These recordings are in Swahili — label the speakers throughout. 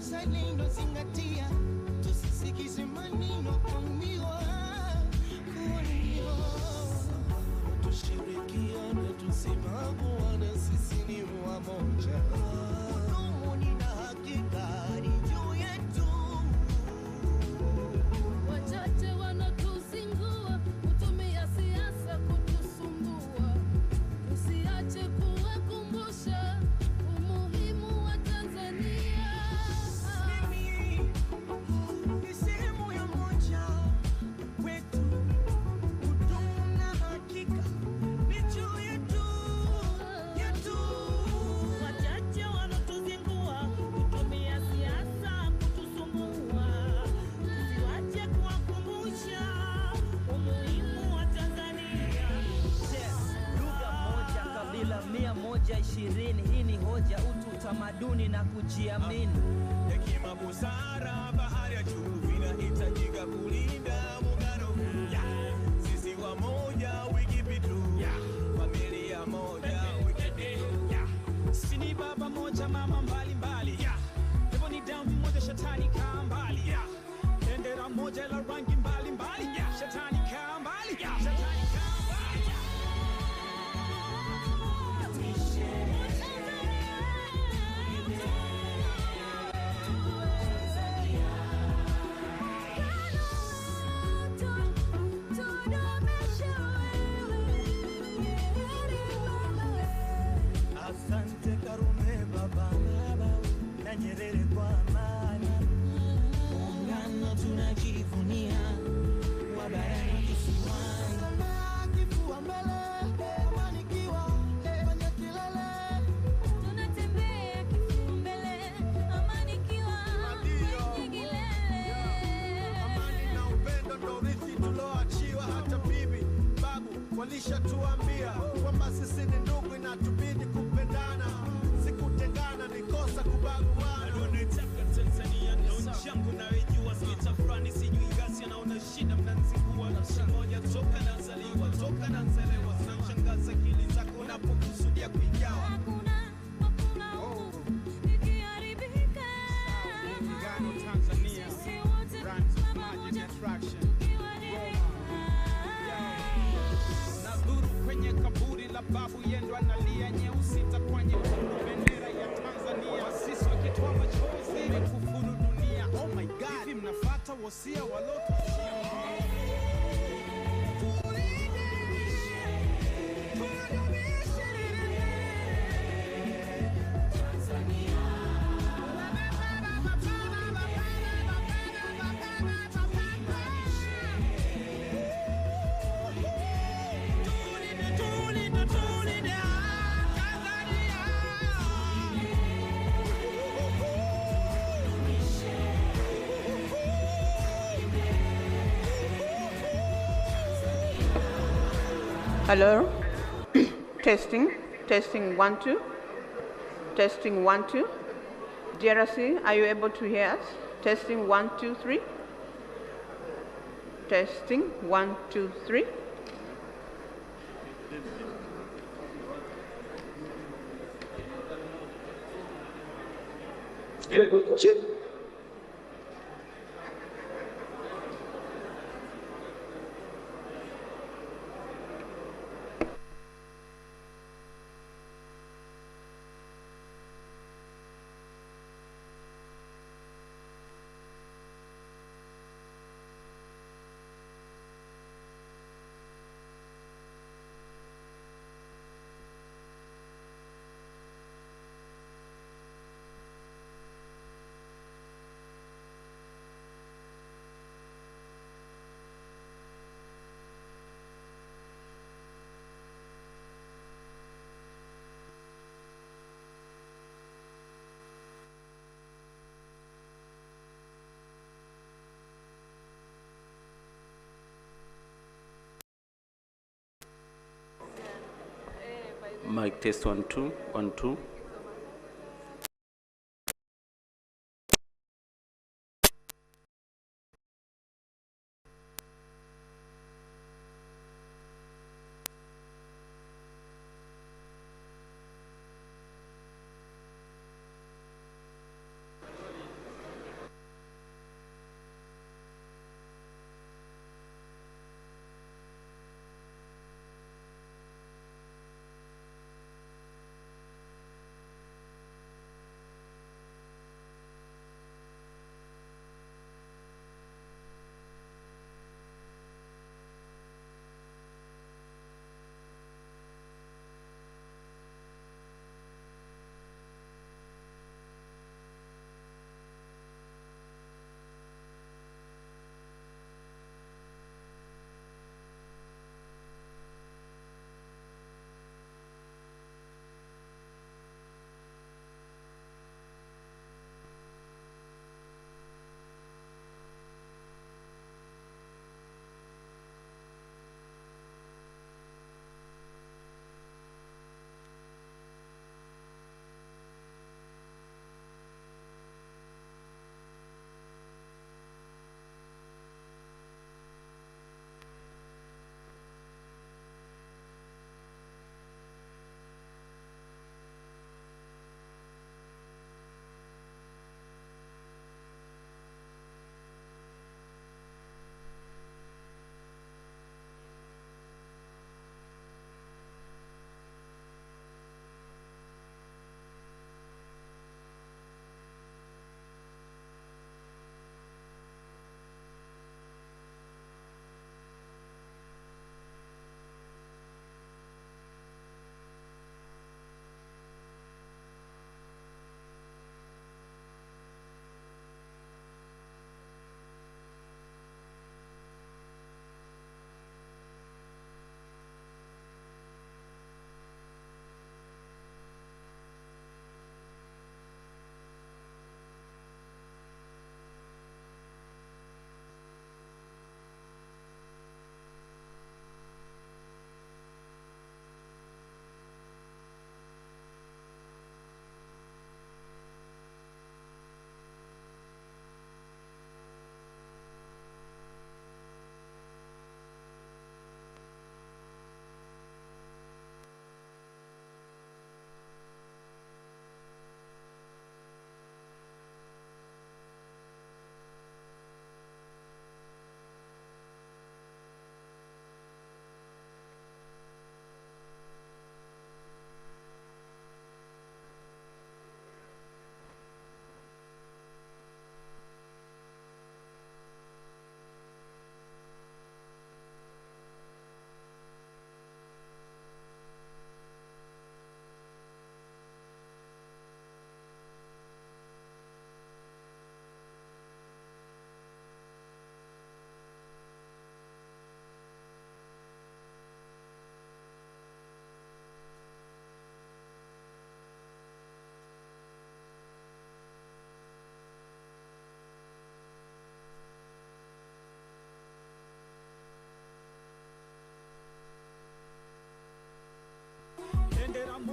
Speaker 1: uzalendo zingatia, tusisikize maneno kuambiwa. Tushirikiane tusimame wana sisi ni wamoja. Kudumu ni na hakika ni juu yetu.
Speaker 2: Wachache wanatuzingua, kutumia siasa kutusumbua. Usiache kuwakumbusha umuhimu wa Tanzania.
Speaker 1: Mimi ni sehemu ya moja wetu. Kudumu na hakika ni juu yetu.
Speaker 3: Wachache wanatuzingua, kutumia siasa kutusumbua. Usiache kuwakumbusha umuhimu wa Tanzania.
Speaker 4: Lugha moja, kabila 120. Hii ni hoja, utu, utamaduni na kujiamini.
Speaker 1: Hekima, busara, bahari ya chumvi inahitajika kulinda muungano huu. Sisi wamoja, wikipitu. Familia moja, wikipitu.
Speaker 5: Sisi ni baba moja, mama mbali mbali. Hivyo ni damu moja, shetani kaa mbali. Bendera moja la rangi mbali mbali. Shetani kaa mbali. Shetani kaa mbali.
Speaker 1: Asante Karume baba na Nyerere kwa amani. Muungano tunajivunia, wabaya na kisiwani. Kifua mbele, amanikiwa kwenye kilele.
Speaker 2: Tunatembea kifua mbele, amanikiwa kwenye kilele.
Speaker 1: Amani na upendo ndo urithi tuloachiwa. Hata bibi babu walishatuambia kwamba sisi ni ndugu, inatubidi kupendana, sikutengana, ni kosa kubaguana.
Speaker 5: Naitaka Tanzania ndo nchi yangu naijua. Sitafurani sijui ghasia, naona shida mnanizingua. Nchi moja toka nazaliwa, toka nazelewa. Zinashangaza akili zako unapokusudia kuigawa.
Speaker 2: Hakuna huku ikiharibika.
Speaker 5: Muungano Tanzania,
Speaker 2: Sisi wote pamoja tukiwaridhika.
Speaker 5: Nadhuru kwenye kaburi la babu yendo analia, nyeusi itakuwa nyekundu bendera ya Tanzania. Sisi wakitoa machozi imekufuru dunia. Oh my God, hivi mnafuata wosia walotuachia?
Speaker 6: Hello. Testing 1 2. Testing 1 2. DRC, are you able to hear us? Testing 1 2 3. Testing 1 2 3.
Speaker 7: Check.
Speaker 8: Mic test 1 2 1 2.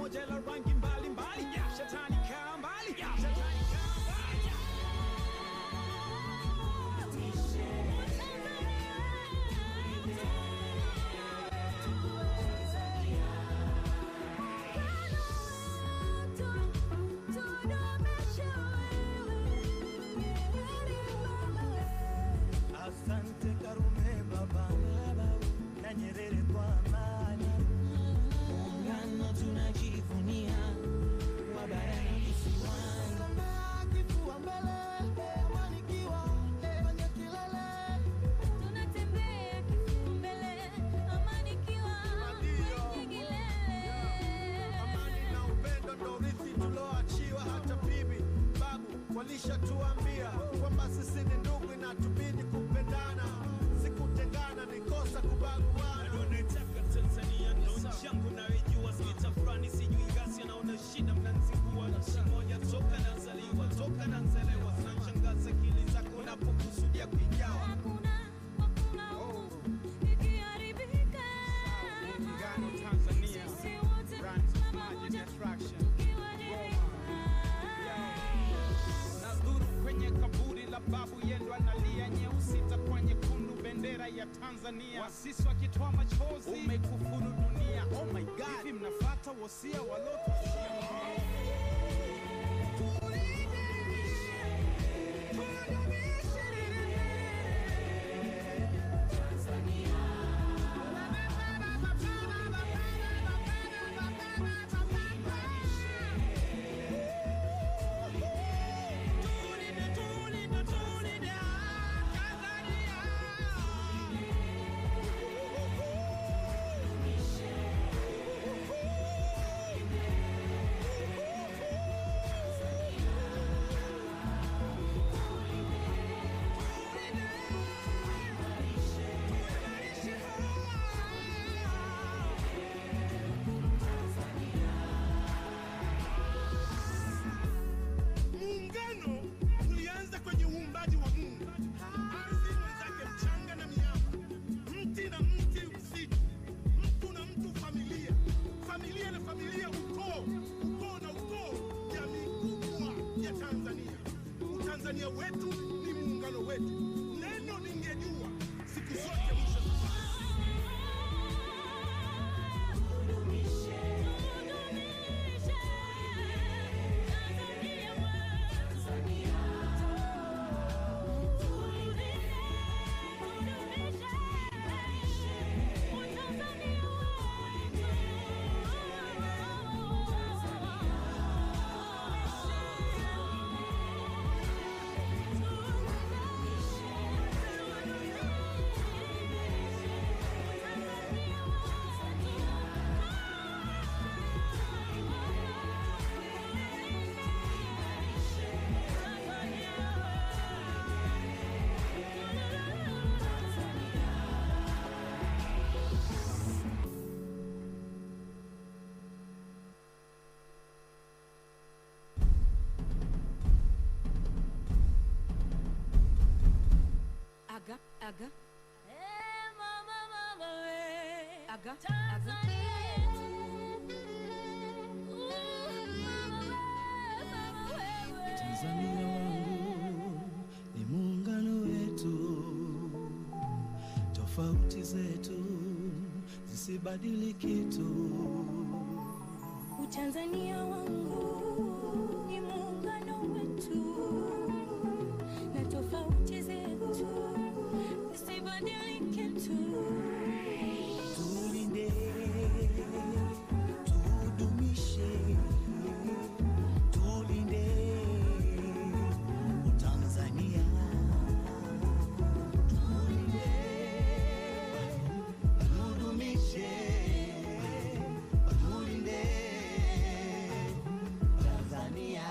Speaker 5: moja la rangi mbalimbali. Shetani kaa mbali, shetani kaa mbali.
Speaker 7: Asante Karume baba na Nyerere kwa amani. Muungano tunajivunia, wabaya na visiwani. Kifua mbele, amanikiwa kwenye kilele.
Speaker 2: Tunatembea kifua mbele, amanikiwa kwenye kilele.
Speaker 1: Amani na upendo ndo urithi tuloachiwa, hata bibi babu walishatuambia kwamba sisi ni ndugu, inatubidi kupendana, sikutengana, ni kosa kubaguana.
Speaker 5: Nataka Tanzania ndo nchi yangu naijua, sitafurani sijui ghasia, naona shida mnanizingua. Nchi moja toka nazaliwa, toka nazelewa, zinashangaza akili zako unapokusudia kuigawa.
Speaker 2: Hakuna huku ikiharibika.
Speaker 5: Muungano Tanzania,
Speaker 2: Sisi wote
Speaker 5: brands,
Speaker 2: pamoja
Speaker 5: margin, attraction. Nadhuru kwenye kaburi la babu yendo analia, nyeusi itakuwa nyekundu, bendera ya Tanzania. Wasisi wakitoa machozi, umekufuru dunia. Oh my God, hivi mnafuata wosia walotuachia?
Speaker 1: Muungano ulianza kwenye uumbaji wa Mungu. Ardhi mwenzake mchanga na miamba, mti na mti msitu, mtu na mtu familia, familia na familia ukoo, ukoo na ukoo, jamii kubwa ya Tanzania. Utanzania wetu ni muungano wetu. Neno ningejua siku zote mwisho
Speaker 2: Aga. Mama we.
Speaker 9: Aga.
Speaker 2: Tanzania yetu. Mama wewe.
Speaker 7: Tanzania wangu ni muungano wetu, tofauti zetu zisibadili kitu.
Speaker 2: Utanzania wangu ni muungano wetu, na tofauti zetu zisibadilike tu.
Speaker 7: Tulinde, tudumishe, tulinde Tanzania. Tulinde, tudumishe, tulinde Tanzania.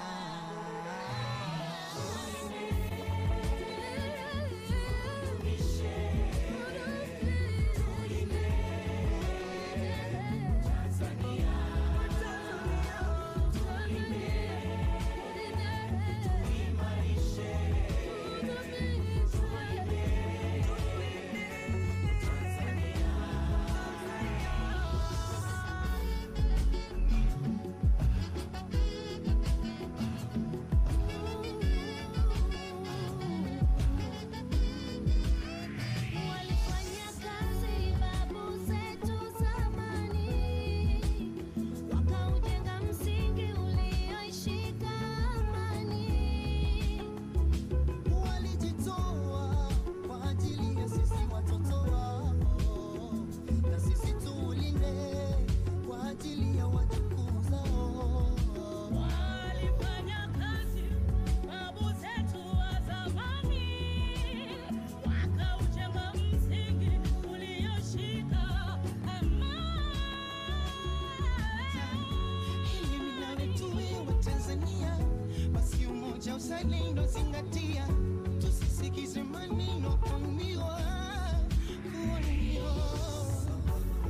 Speaker 7: uzalendo zingatia, tusisikize maneno kuambiwa.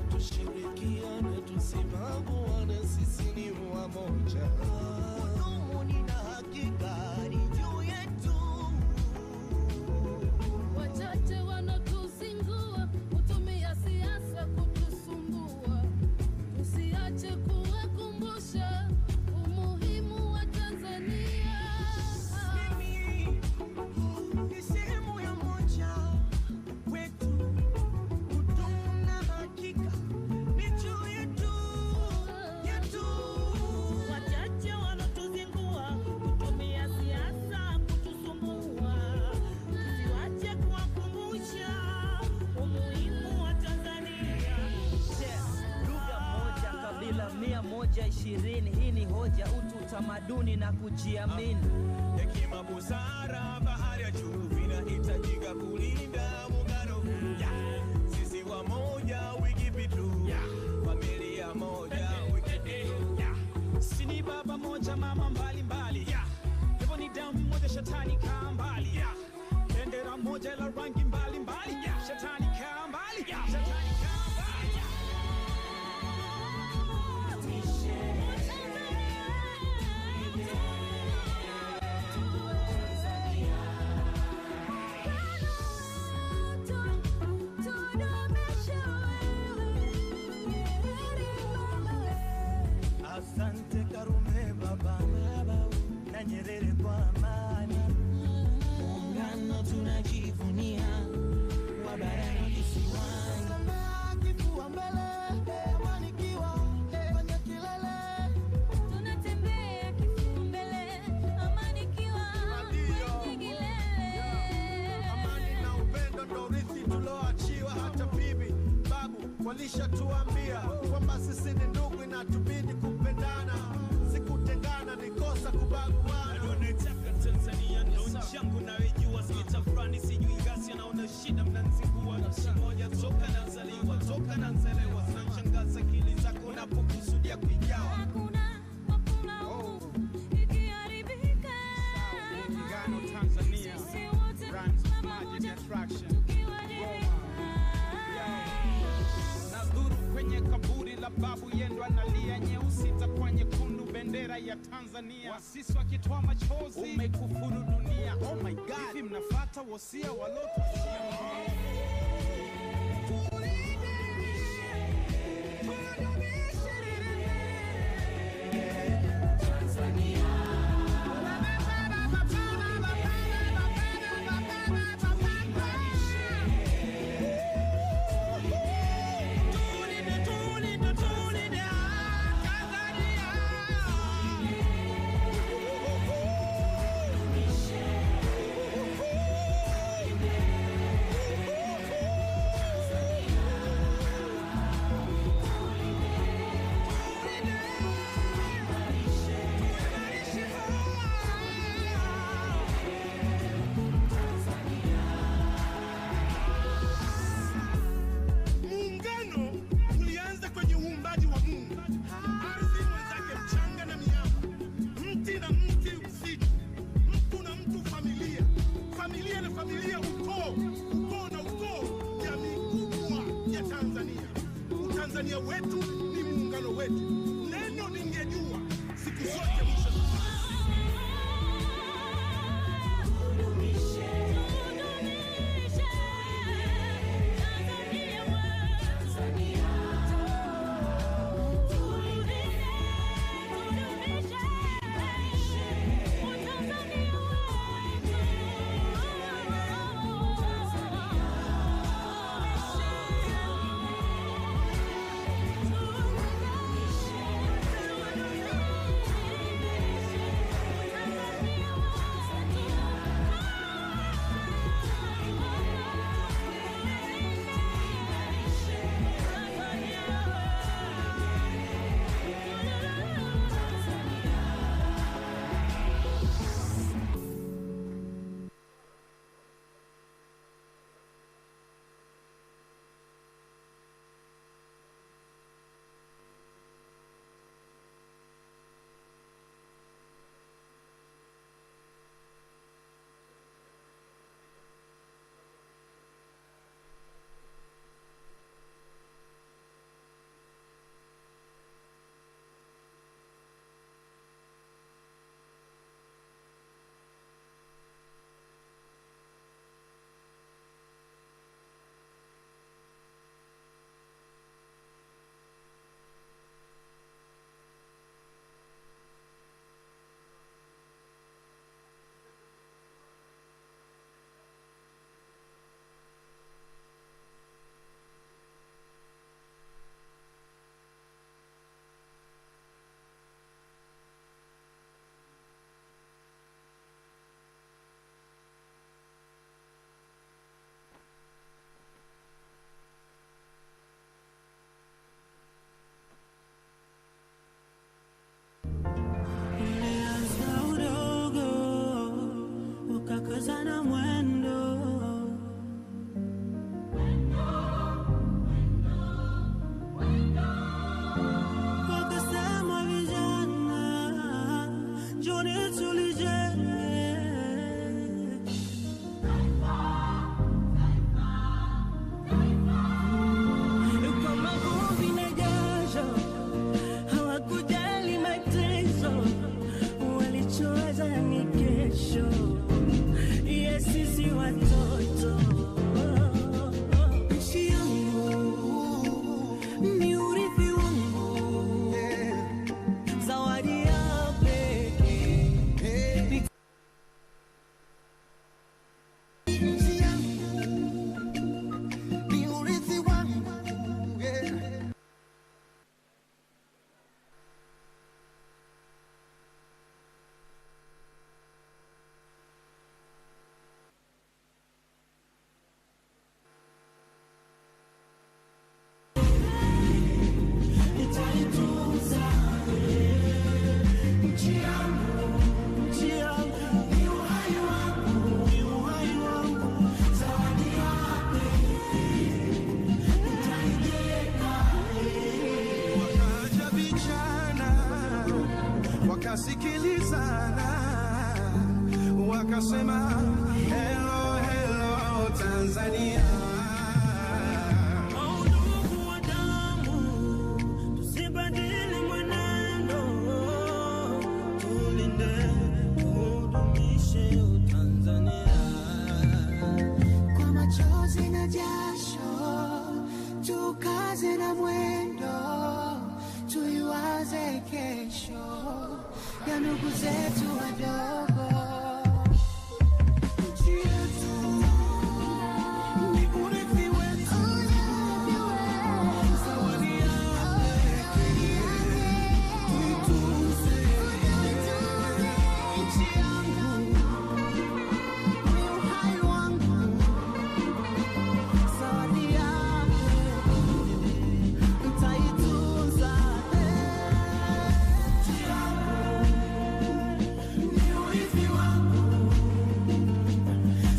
Speaker 7: Tushirikiane tusibaguane, sisi ni wamoja. Kudumu nina hakika ni juu yetu.
Speaker 2: Wachache wanatuzingua, hutumia siasa kutusumbua. Tusiache kuwakumbusha umuhimu wa Tanzania.
Speaker 7: Mimi ni sehemu ya moja wetu. Kudumu na hakika ni juu yetu, yetu.
Speaker 3: Wachache wanatuzingua, hutumia siasa kutusumbua. Tusiwache kuwakumbusha umuhimu wa Tanzania.
Speaker 4: Lugha moja, kabila 120. Hii ni hoja, utu, utamaduni na kujiamini.
Speaker 1: Hekima, busara, bahari ya juu vinahitajika kulinda muungano huu. Sisi wamoja, wikipitu. Familia moja, wikipitu.
Speaker 5: Sini baba moja mama mbali mbali, hivyo ni damu moja shetani kaa mbali, bendera moja la rangi mbali mbali, shetani kaa mbali, shetani kaa mbali.
Speaker 7: Asante Karume baba na Nyerere kwa amani. Muungano tunajivunia, wa barani kisiwani. Kifua mbele, amani kiwa kwenye kilele.
Speaker 2: Tunatembea kifua mbele, amani ikiwa kwenye kilele.
Speaker 1: Amani na upendo ndo urithi tuloachiwa. Hata bibi babu walishatuambia kwamba sisi ni ndugu, inatubidi kupendana, sikutengana, ni kosa kubaguana.
Speaker 5: Nataka Tanzania ndo nchi yangu naijua, sitafurani sijui ghasia, naona shida mnanizingua. Nchi moja toka nazaliwa, toka nazelewa, zinashangaza akili zako unapokusudia kuigawa.
Speaker 2: Hakuna uovu ikiharibika.
Speaker 5: Muungano Tanzania
Speaker 2: Sisi wote
Speaker 5: runs
Speaker 2: pamoja
Speaker 5: Magic Attraction.
Speaker 2: tukiwajibika.
Speaker 5: Nadhuru kwenye kaburi la babu yendo analia, nyeusi itakuwa nyekundu, bendera ya Tanzania. Wasisi wakitoa machozi, umekufuru dunia. Oh my God, hivi mnafuata wosia walotuachia?
Speaker 1: Muungano ulianza kwenye uumbaji wa Mungu. Ardhi mwenzake mchanga na miamba, mti na mti msitu, mtu na mtu familia, familia na familia ukoo, ukoo na ukoo, jamii kubwa ya Tanzania. Utanzania wetu ni muungano wetu. Neno ningejua siku zote mwisho
Speaker 2: Tanzania
Speaker 1: wakasema hello hello Tanzania.
Speaker 7: Ndugu wa damu, tusibadili mwenendo, tulinde tudumishe Tanzania.
Speaker 9: Kwa machozi na jasho, tukaze na mwendo, tuiwaze kesho ya ndugu zetu wadogo. Nchi yetu ni urithi wetu, zawadi yake tuitunze. Nchi yangu ni uhai wangu, zawadi yake nitaitunza. Nchi yangu ni urithi wangu,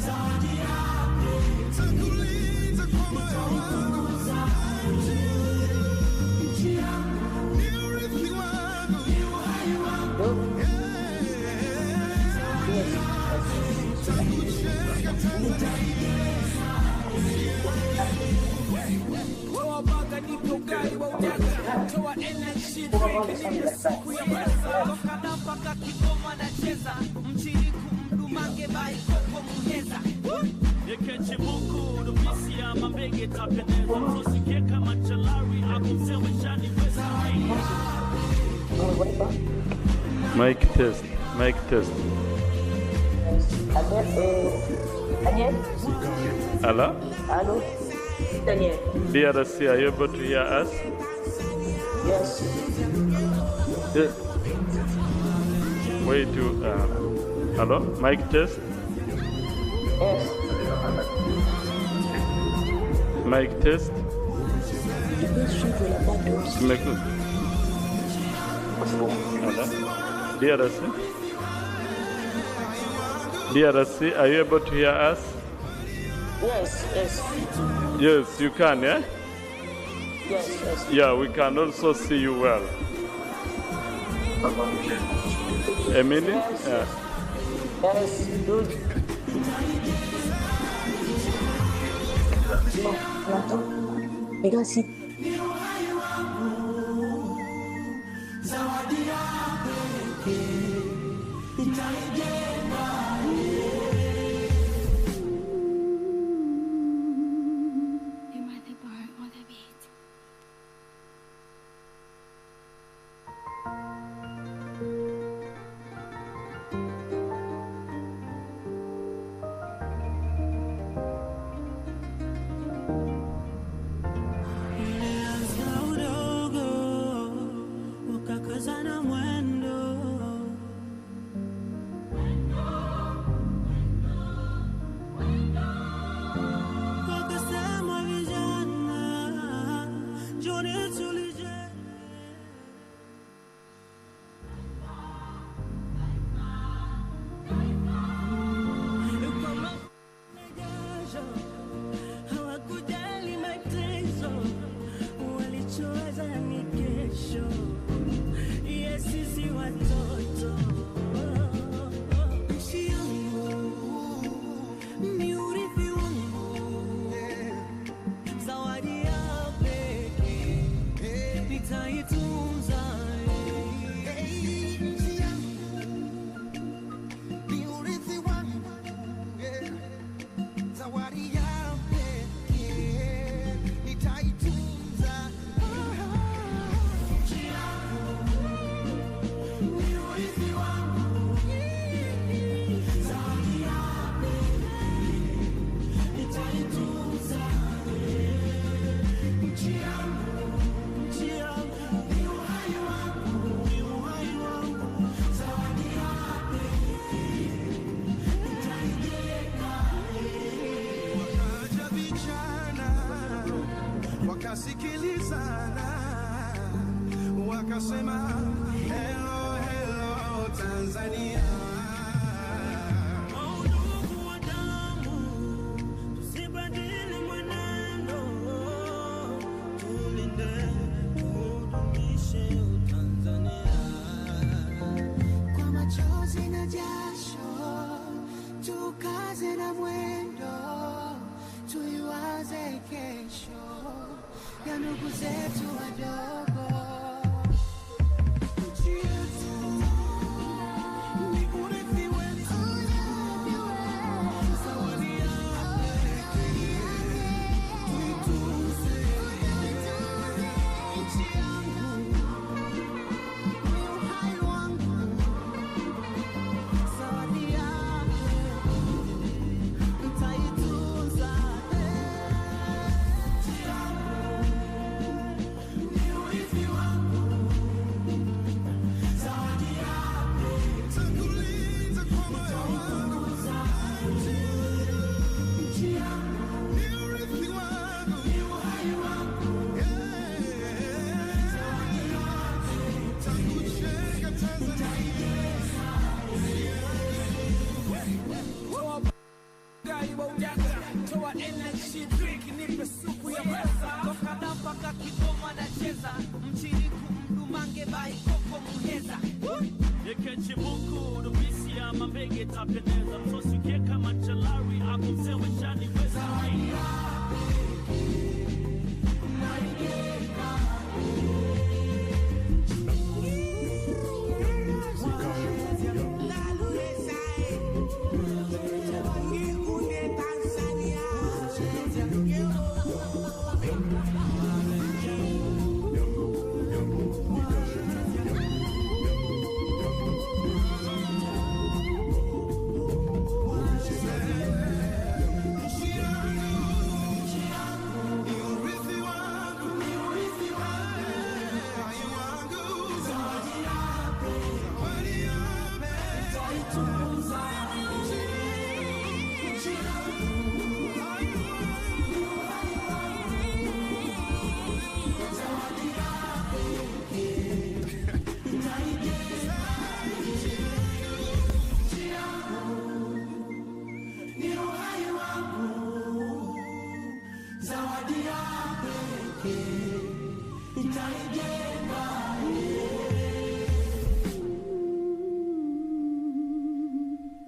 Speaker 9: zawadi yake nitakulinda kwa moyo wangu. Nchi yangu ni urithi wangu, ni uhai wangu.
Speaker 5: Toa baga nipe ugali wa ujaga, toa NCHI drink nipe siku ya pesa. Lokada mpaka Kigoma nacheza, mchiriku mdumange bai koko muheza. Yekeche buku, dubisi ya mambege tapendeza. Msosike kama chalari, akusewe shani wesa.
Speaker 8: Mic test. Mic test.
Speaker 10: Daniel?
Speaker 8: Hello?
Speaker 10: Allô? Daniel?
Speaker 8: DRC, are you able to hear us?
Speaker 10: Yes.
Speaker 8: Yeah. Wait to. Hello? Mic test.
Speaker 10: Yes.
Speaker 8: Mic test.
Speaker 10: Tu peux suivre la page
Speaker 8: Tu m'écoutes? Hello? DRC? DRC, are you able to hear us?
Speaker 10: Yes, yes.
Speaker 8: Yes, you can, yeah?
Speaker 10: Yes, yes.
Speaker 8: Yeah, we can also see you well. Emily? Yeah.
Speaker 10: Yes, good. Bon, on attend. Regarde ici.
Speaker 2: Am I the bar or the beat?
Speaker 7: Ulianza udogo, ukakazana mwendo. Wakasema vijana, njoni tulijenge. Hawakujali mateso, walichoweza ni kesho. Yes, sisi watoto. Nchi yangu ni urithi wangu, zawadi ya pekee nitaitunza.
Speaker 1: Nchi yangu ni urithi wangu, zawadi ya pekee nitaitunza. Nchi yangu ni urithi wangu, zawadi ya pekee nitaitunza. Nchi yangu ni uhai wangu, ni uhai wangu, zawadi ya pekee nitaijenga. Wakaja vijana wakasikilizana, wakasema hello hello Tanzania.
Speaker 7: Ndugu wa damu, tusibadili mwenendo, tulinde tudumishe Tanzania.
Speaker 9: Kwa machozi na jasho, na ndugu zetu wadogo. Nchi yetu ni urithi wetu, zawadi yake tuitunze. Nchi yangu ni uhai wangu, zawadi yake nitaitunza. Nchi yangu ni urithi wangu, zawadi yake tanguliza kwa moyo wangu. Nchi yangu ni urithi wangu, ni uhai wangu, zawadi yake tangu kujenga Tanzania.
Speaker 5: Toa NCHI drink nipe supu ya pesa. Toka mpaka Kigoma nacheza. Mchiriku mdumange bai koko muheza.
Speaker 11: Yekechi buku dubisi ya mambege tapendeza. Msosi keka machalari ako msewe shani weza.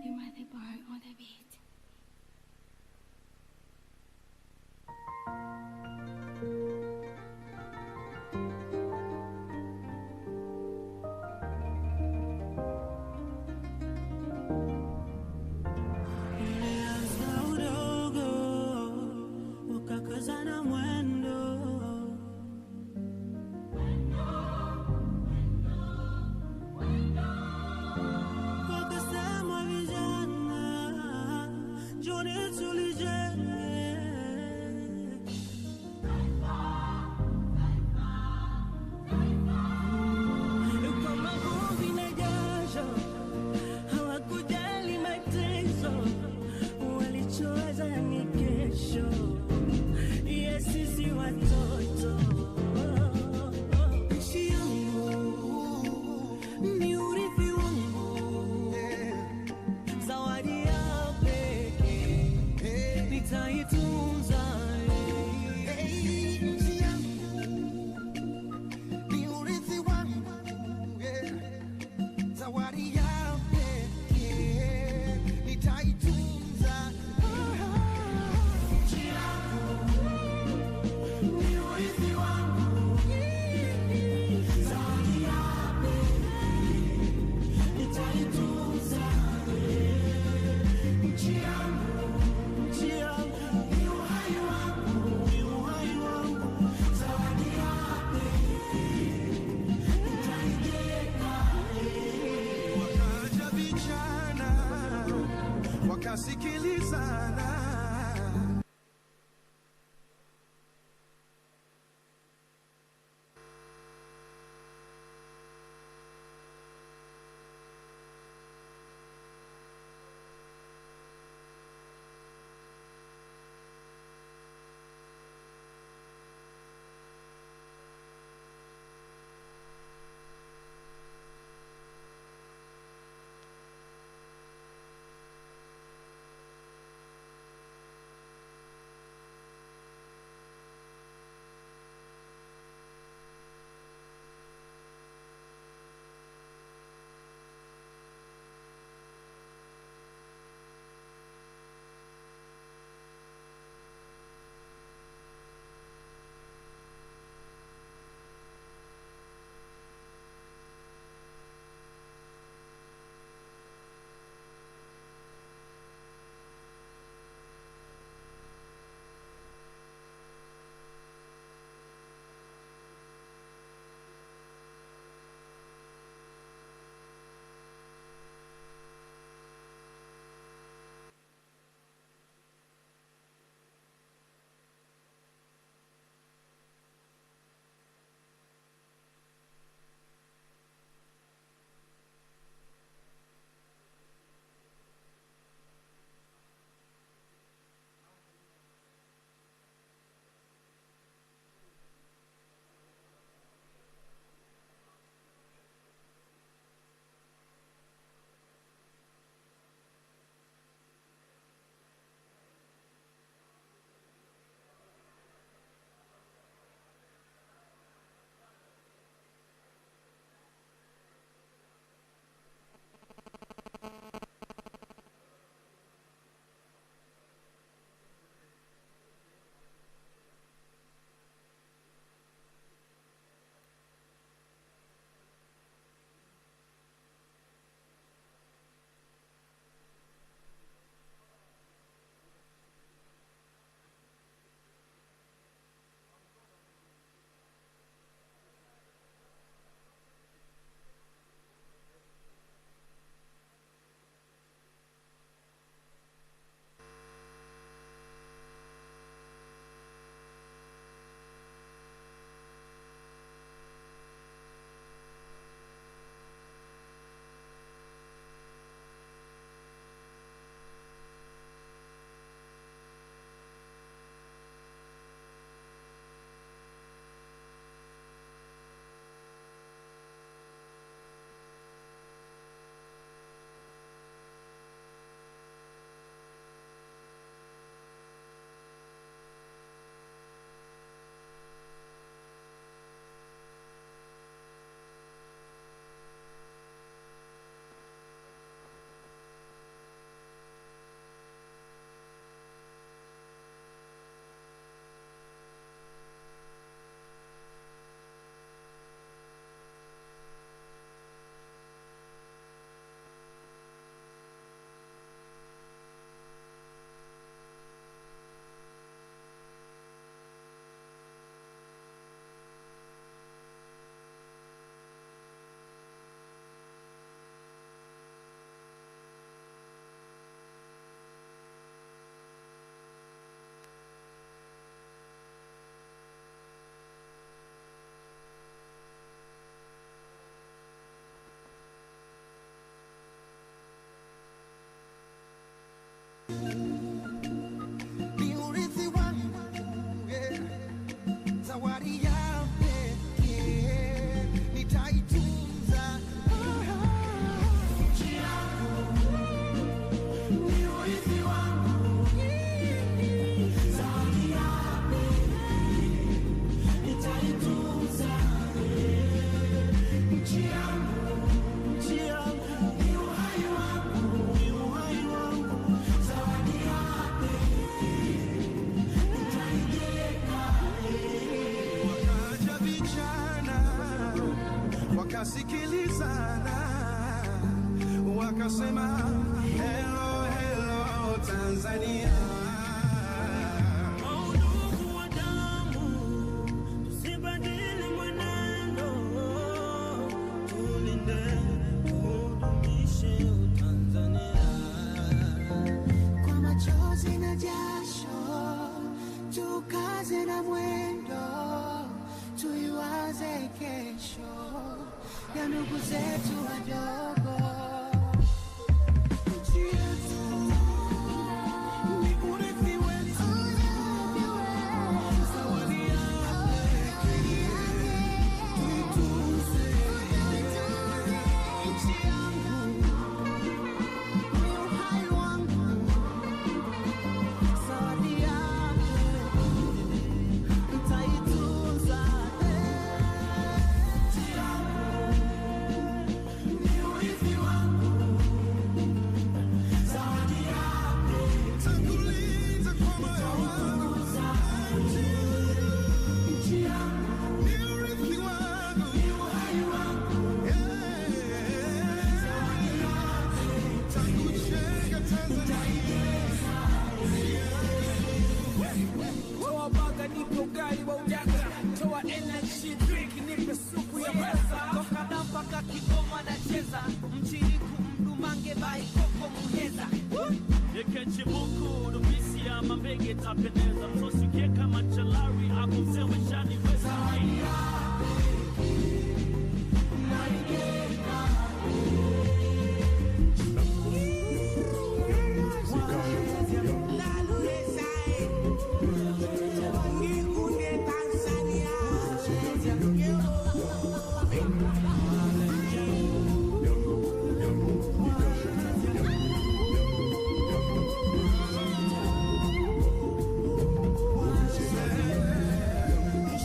Speaker 2: You are the bar on the beat.
Speaker 7: Ulianza udogo, ukakazana mwendo. Wakasema vijana, njoni tulijenge. Kama vumbi na jasho, hawakujali mateso, walichoweza ni kesho. Yes, sisi watoto. Nchi yangu ni urithi wangu, zawadi ya pekee nitaitunza.
Speaker 9: Nchi yangu ni urithi wangu, zawadi ya pekee nitaitunza. Nchi yangu ni urithi wangu, zawadi ya pekee nitaitunza. Nchi yangu ni uhai wangu, ni uhai wangu, zawadi ya pekee nitaijenga. Wakaja vijana wakasikilizana. ni urithi wangu, zawadi ya pekee nitaitunza. Nchi yangu ni urithi wangu, zawadi ya pekee nitaitunza. Nchi yangu ni uhai wangu, zawadi ya pekee nitaijenga. Wakaja vijana wakasikilizana, wakasema hello hello Tanzania.
Speaker 3: Ndugu wa damu, tusibadili mwenendo, tulinde tudumishe Tanzania.
Speaker 9: Kwa machozi na jasho, tukaze na mwendo, tuiwaze kesho ya ndugu zetu wadogo. Nchi yetu ni urithi wetu, zawadi ya pekee tuitunze. Nchi yangu ni uhai wangu, zawadi ya pekee nitaitunza. Nchi yangu ni urithi wangu, zawadi ya pekee nitakulinda kwa moyo wangu. Nchi yangu ni urithi wangu, ni uhai wangu, zawadi ya pekee nitakujenga Tanzania.
Speaker 5: Toa baga nipe ugali wa ujaga, toa NCHI drink nipe supu ya pesa.
Speaker 4: Toka da mpaka Kigoma nacheza, mchiriku mdumange bai koko muheza.
Speaker 11: Yekechibuku dubisi ya mabege tapendeza, msosi ukieka machalari ako msewe shani weza.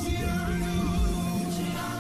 Speaker 9: Nchi yangu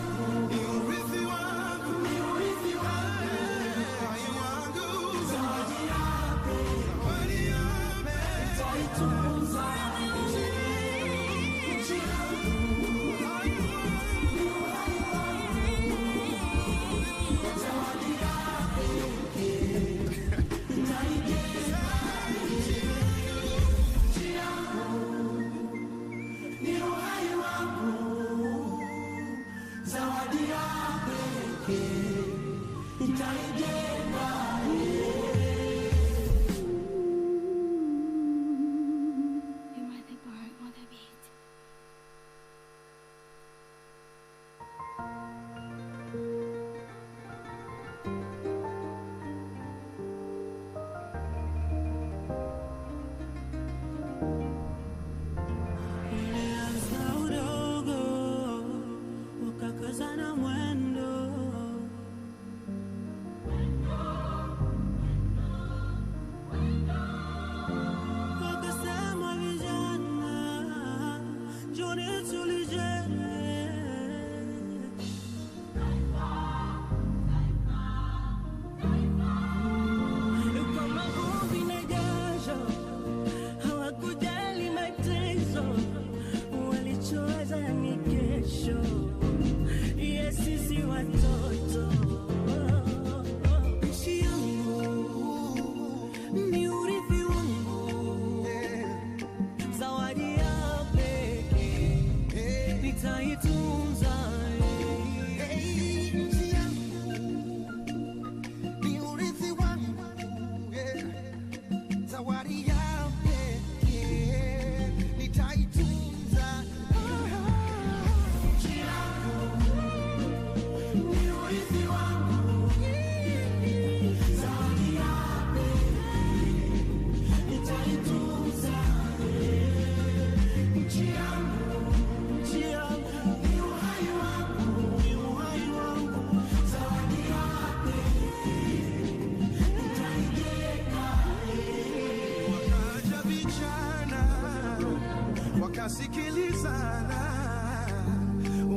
Speaker 9: wakasikilizana,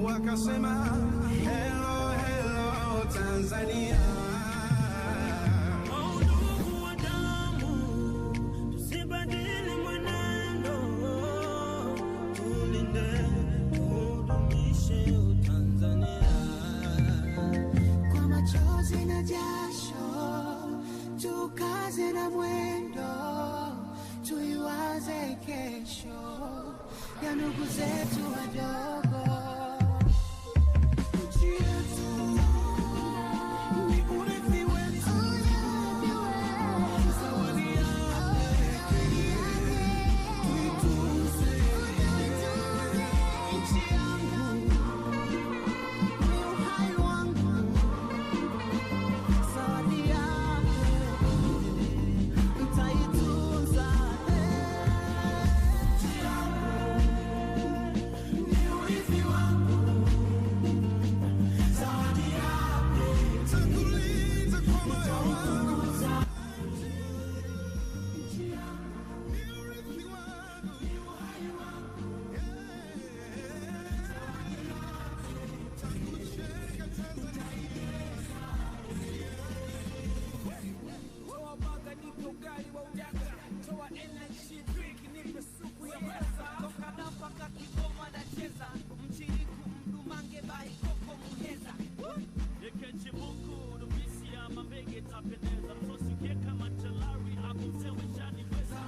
Speaker 9: wakasema hello hello Tanzania.
Speaker 3: Ndugu wa damu, tusibadili mwenendo, tulinde tudumishe Tanzania.
Speaker 7: Kwa machozi na jasho, tukaze na mwendo, tuiwaze kesho ya ndugu zetu wadogo. Nchi yetu ni urithi wetu, zawadi ya pekee, tuitunze. Nchi yangu ni uhai wangu, zawadi yako nitaitunza. Nchi yangu ni urithi wangu, zawadi yako
Speaker 9: Takulinda kwa moyo wangu,
Speaker 7: nitaitunza.
Speaker 9: ni urithi wangu, ni uhai wangu. Takujenga Tanzania.
Speaker 5: Toa baga nipe ugali wa udaga, toa NCHI drink nipe supu ya pesa. Toka mpaka Kigoma nacheza, mchiriku mdumange bai koko muheza.
Speaker 11: Yekenchi buku dubisi ya mabege tapendeza, msosi keka machalari akumsewe shani weza.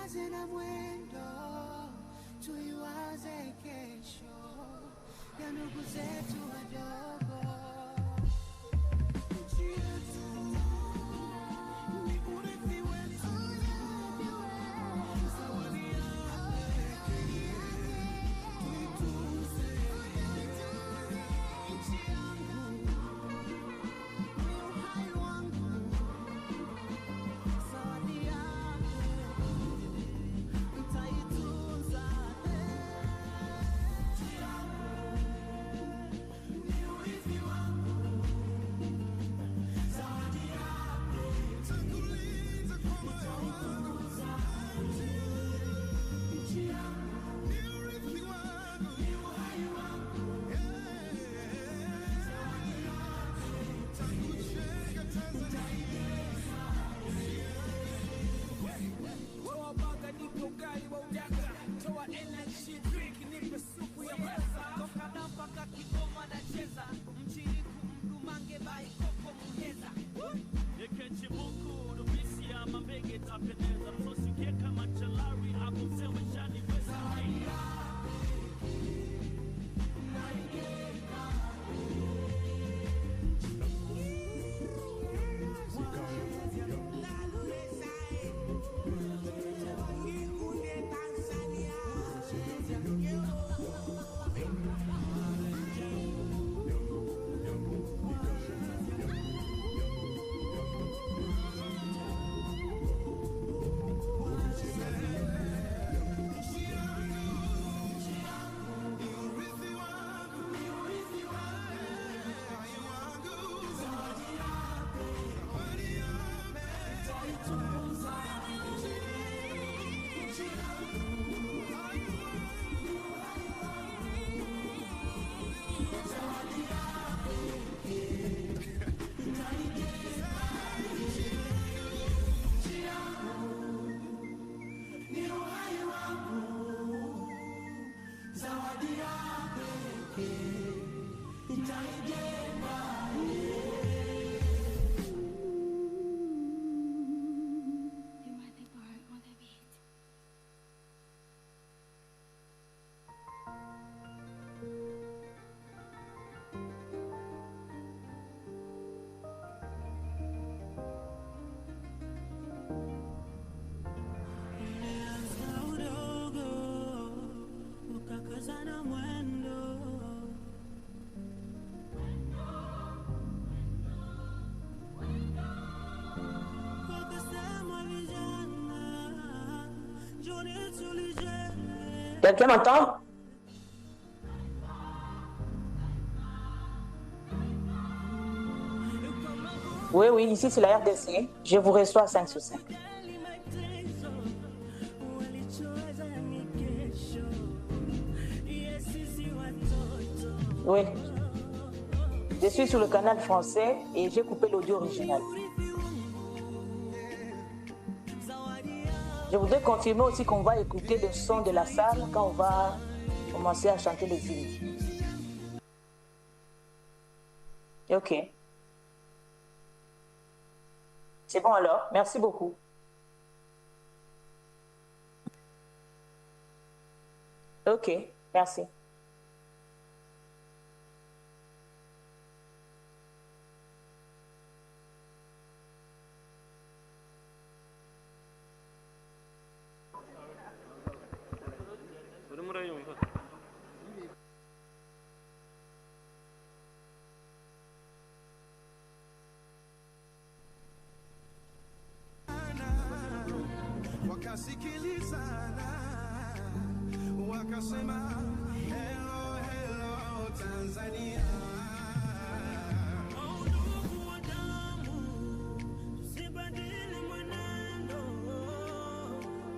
Speaker 7: tukaze na mwendo, tuiwaze kesho ya ndugu zetu wadogo. Nchi yetu ni urithi wetu, zawadi yake tuitunze. Nchi yangu ni uhai wangu, zawadi yake nitaitunza. Nchi yangu ni urithi wangu, zawadi yake nitakulinda kwa moyo wangu. Nchi yangu ni urithi wangu, ni uhai wangu, zawadi yake nitakujenga Tanzania.
Speaker 3: Toa baga nipe ugali wa udaga, toa NCHI drink nipe supu ya pesa. Toka na mpaka Kigoma nacheza, mchiriku mdumange bai koko muheza.
Speaker 11: Ekechibuku rubisi ya mabege tapendeza, msosi keka machalari hapo msewe shani weza.
Speaker 2: You might be born on the beat.
Speaker 3: Ulianza udogo, ukakaza na mwendo. Wakasema vijana, njoni tulijenge.
Speaker 10: Quelqu'un m'entend? Oui, oui, ici c'est la RDC. Je vous reçois à 5 sur 5. Oui. Je suis sur le canal français et j'ai coupé l'audio original. Je voudrais confirmer aussi qu'on va écouter le son de la salle quand on va commencer à chanter les hymnes. Ok. C'est bon alors, merci beaucoup. Ok, merci.
Speaker 1: Wakasikilizana, wakasema hello, hello Tanzania.
Speaker 3: Ndugu wa damu, tusibadili mwenendo,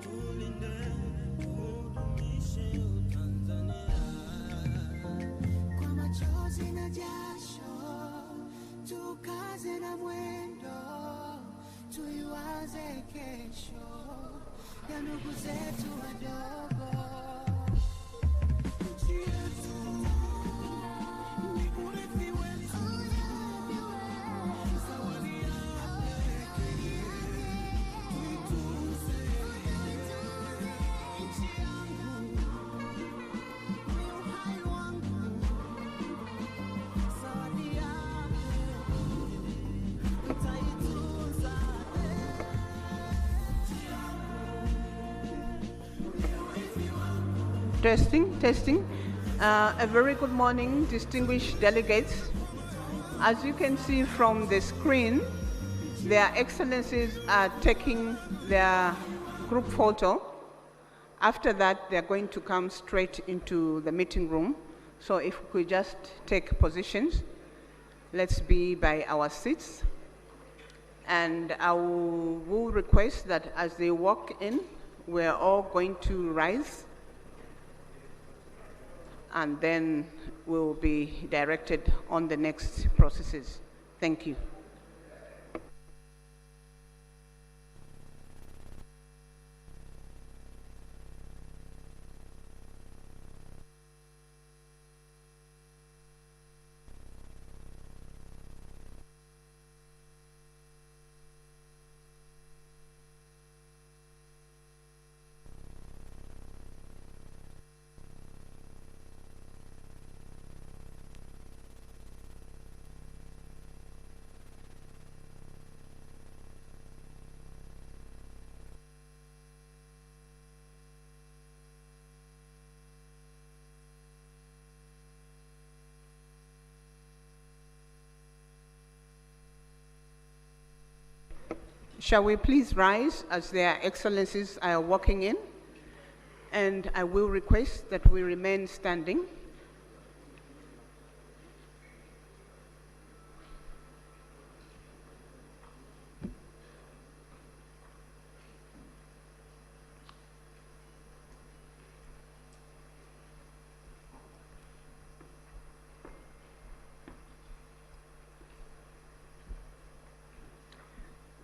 Speaker 3: tulinde, tudumishe Tanzania.
Speaker 7: Kwa machozi na jasho, tukaze na mwendo, tuiwaze kesho ya ndugu zetu wadogo. Nchi yetu ni urithi wetu, zawadi yake tuitunze.
Speaker 6: Testing, testing. A very good morning, distinguished delegates. As you can see from the screen, their excellencies are taking their group photo. After that, they're going to come straight into the meeting room. So if we could just take positions, let's be by our seats. And I will request that as they walk in, we're all going to rise, and then we'll be directed on the next processes. Thank you. Shall we please rise as their excellencies are walking in? And I will request that we remain standing.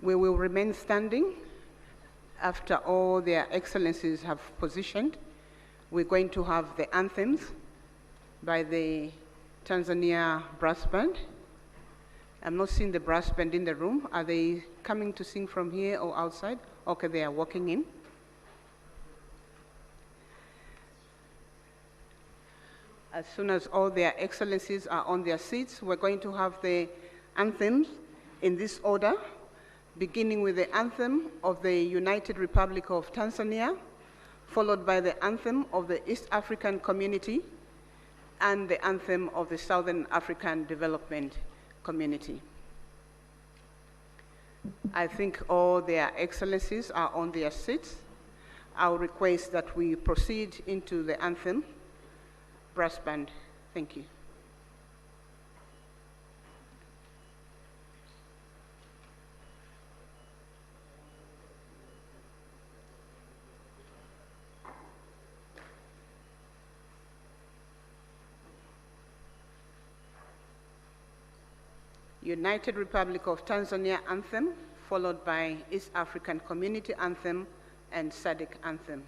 Speaker 6: We will remain standing after all their excellencies have positioned. We're going to have the anthems by the Tanzania brass band. I'm not seeing the brass band in the room. Are they coming to sing from here or outside? Okay, they are walking in. As soon as all their excellencies are on their seats, we're going to have the anthems in this order, beginning with the anthem of the United Republic of Tanzania, followed by the anthem of the East African Community, and the anthem of the Southern African Development Community. I think all their excellencies are on their seats. I'll request that we proceed into the anthem. Brass band, thank you. United Republic of Tanzania anthem, followed by East African Community anthem and SADC anthem.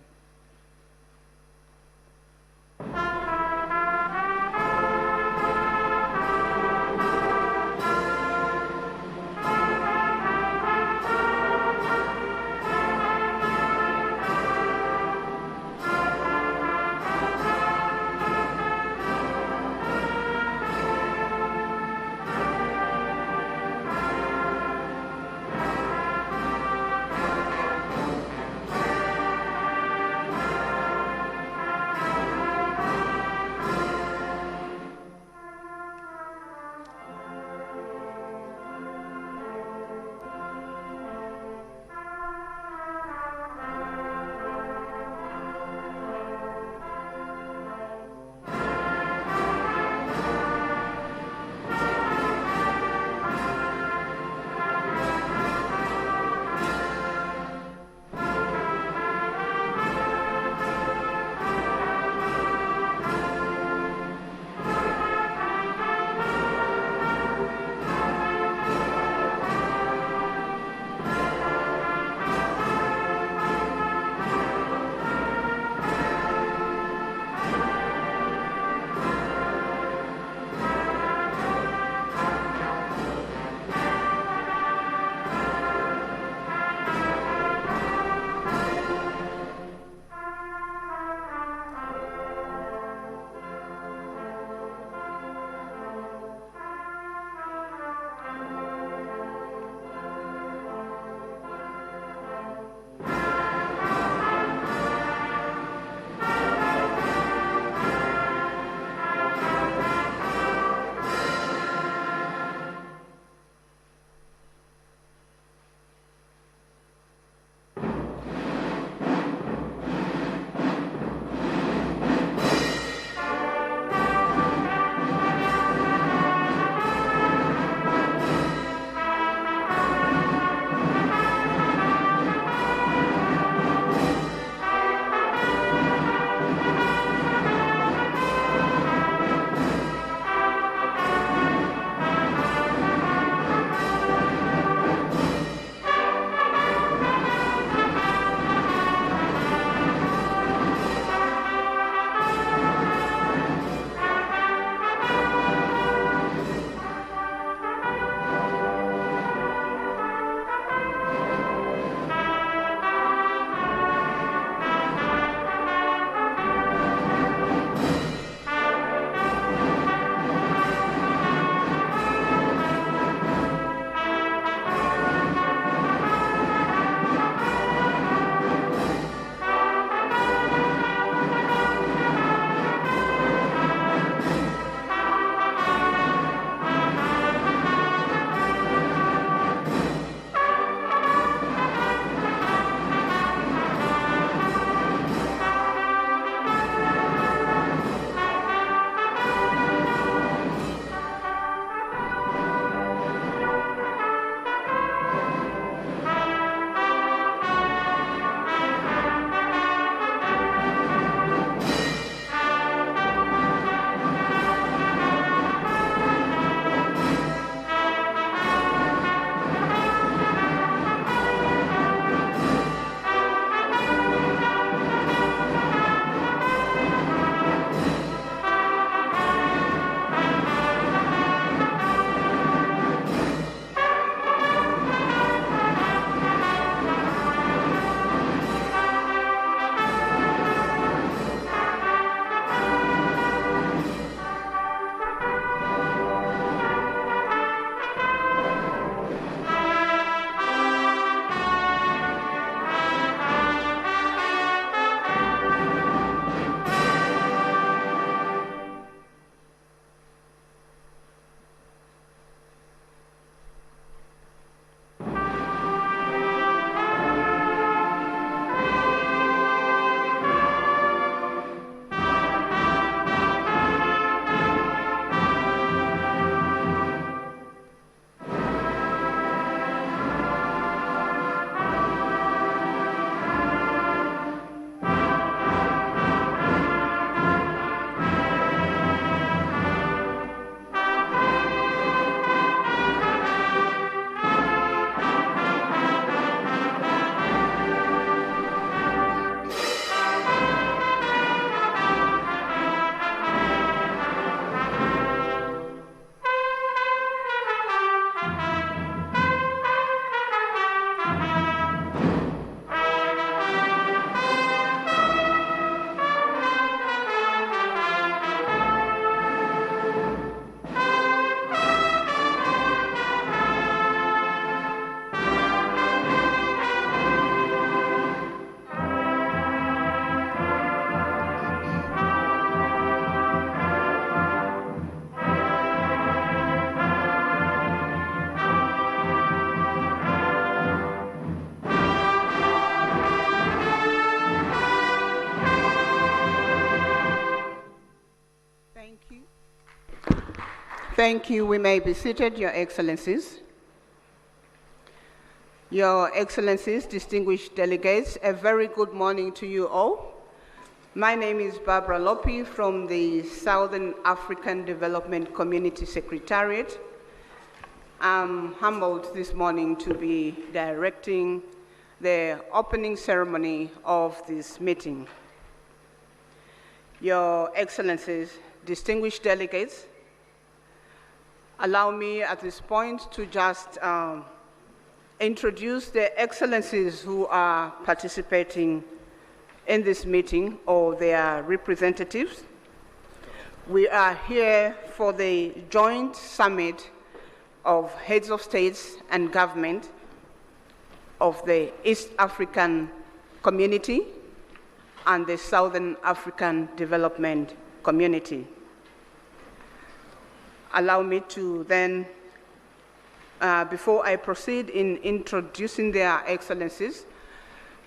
Speaker 6: Thank you. We may be seated, Your Excellencies. Your Excellencies, distinguished delegates, a very good morning to you all. My name is Barbara Lopi from the Southern African Development Community Secretariat. I'm humbled this morning to be directing the opening ceremony of this meeting. Your Excellencies, distinguished delegates, allow me at this point to just introduce the excellencies who are participating in this meeting or their representatives. We are here for the joint summit of heads of states and government of the East African Community and the Southern African Development Community. Allow me to then, before I proceed in introducing their excellencies,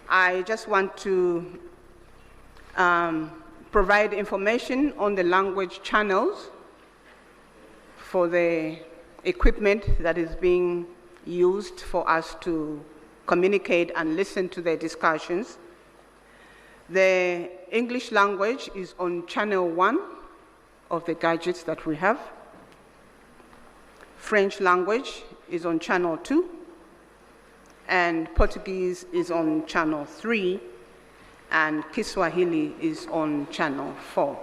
Speaker 6: I just want to provide information on the language channels for the equipment that is being used for us to communicate and listen to the discussions. The English language is on channel 1 of the gadgets that we have. French language is on channel 2, and Portuguese is on channel 3, and Kiswahili is on channel 4.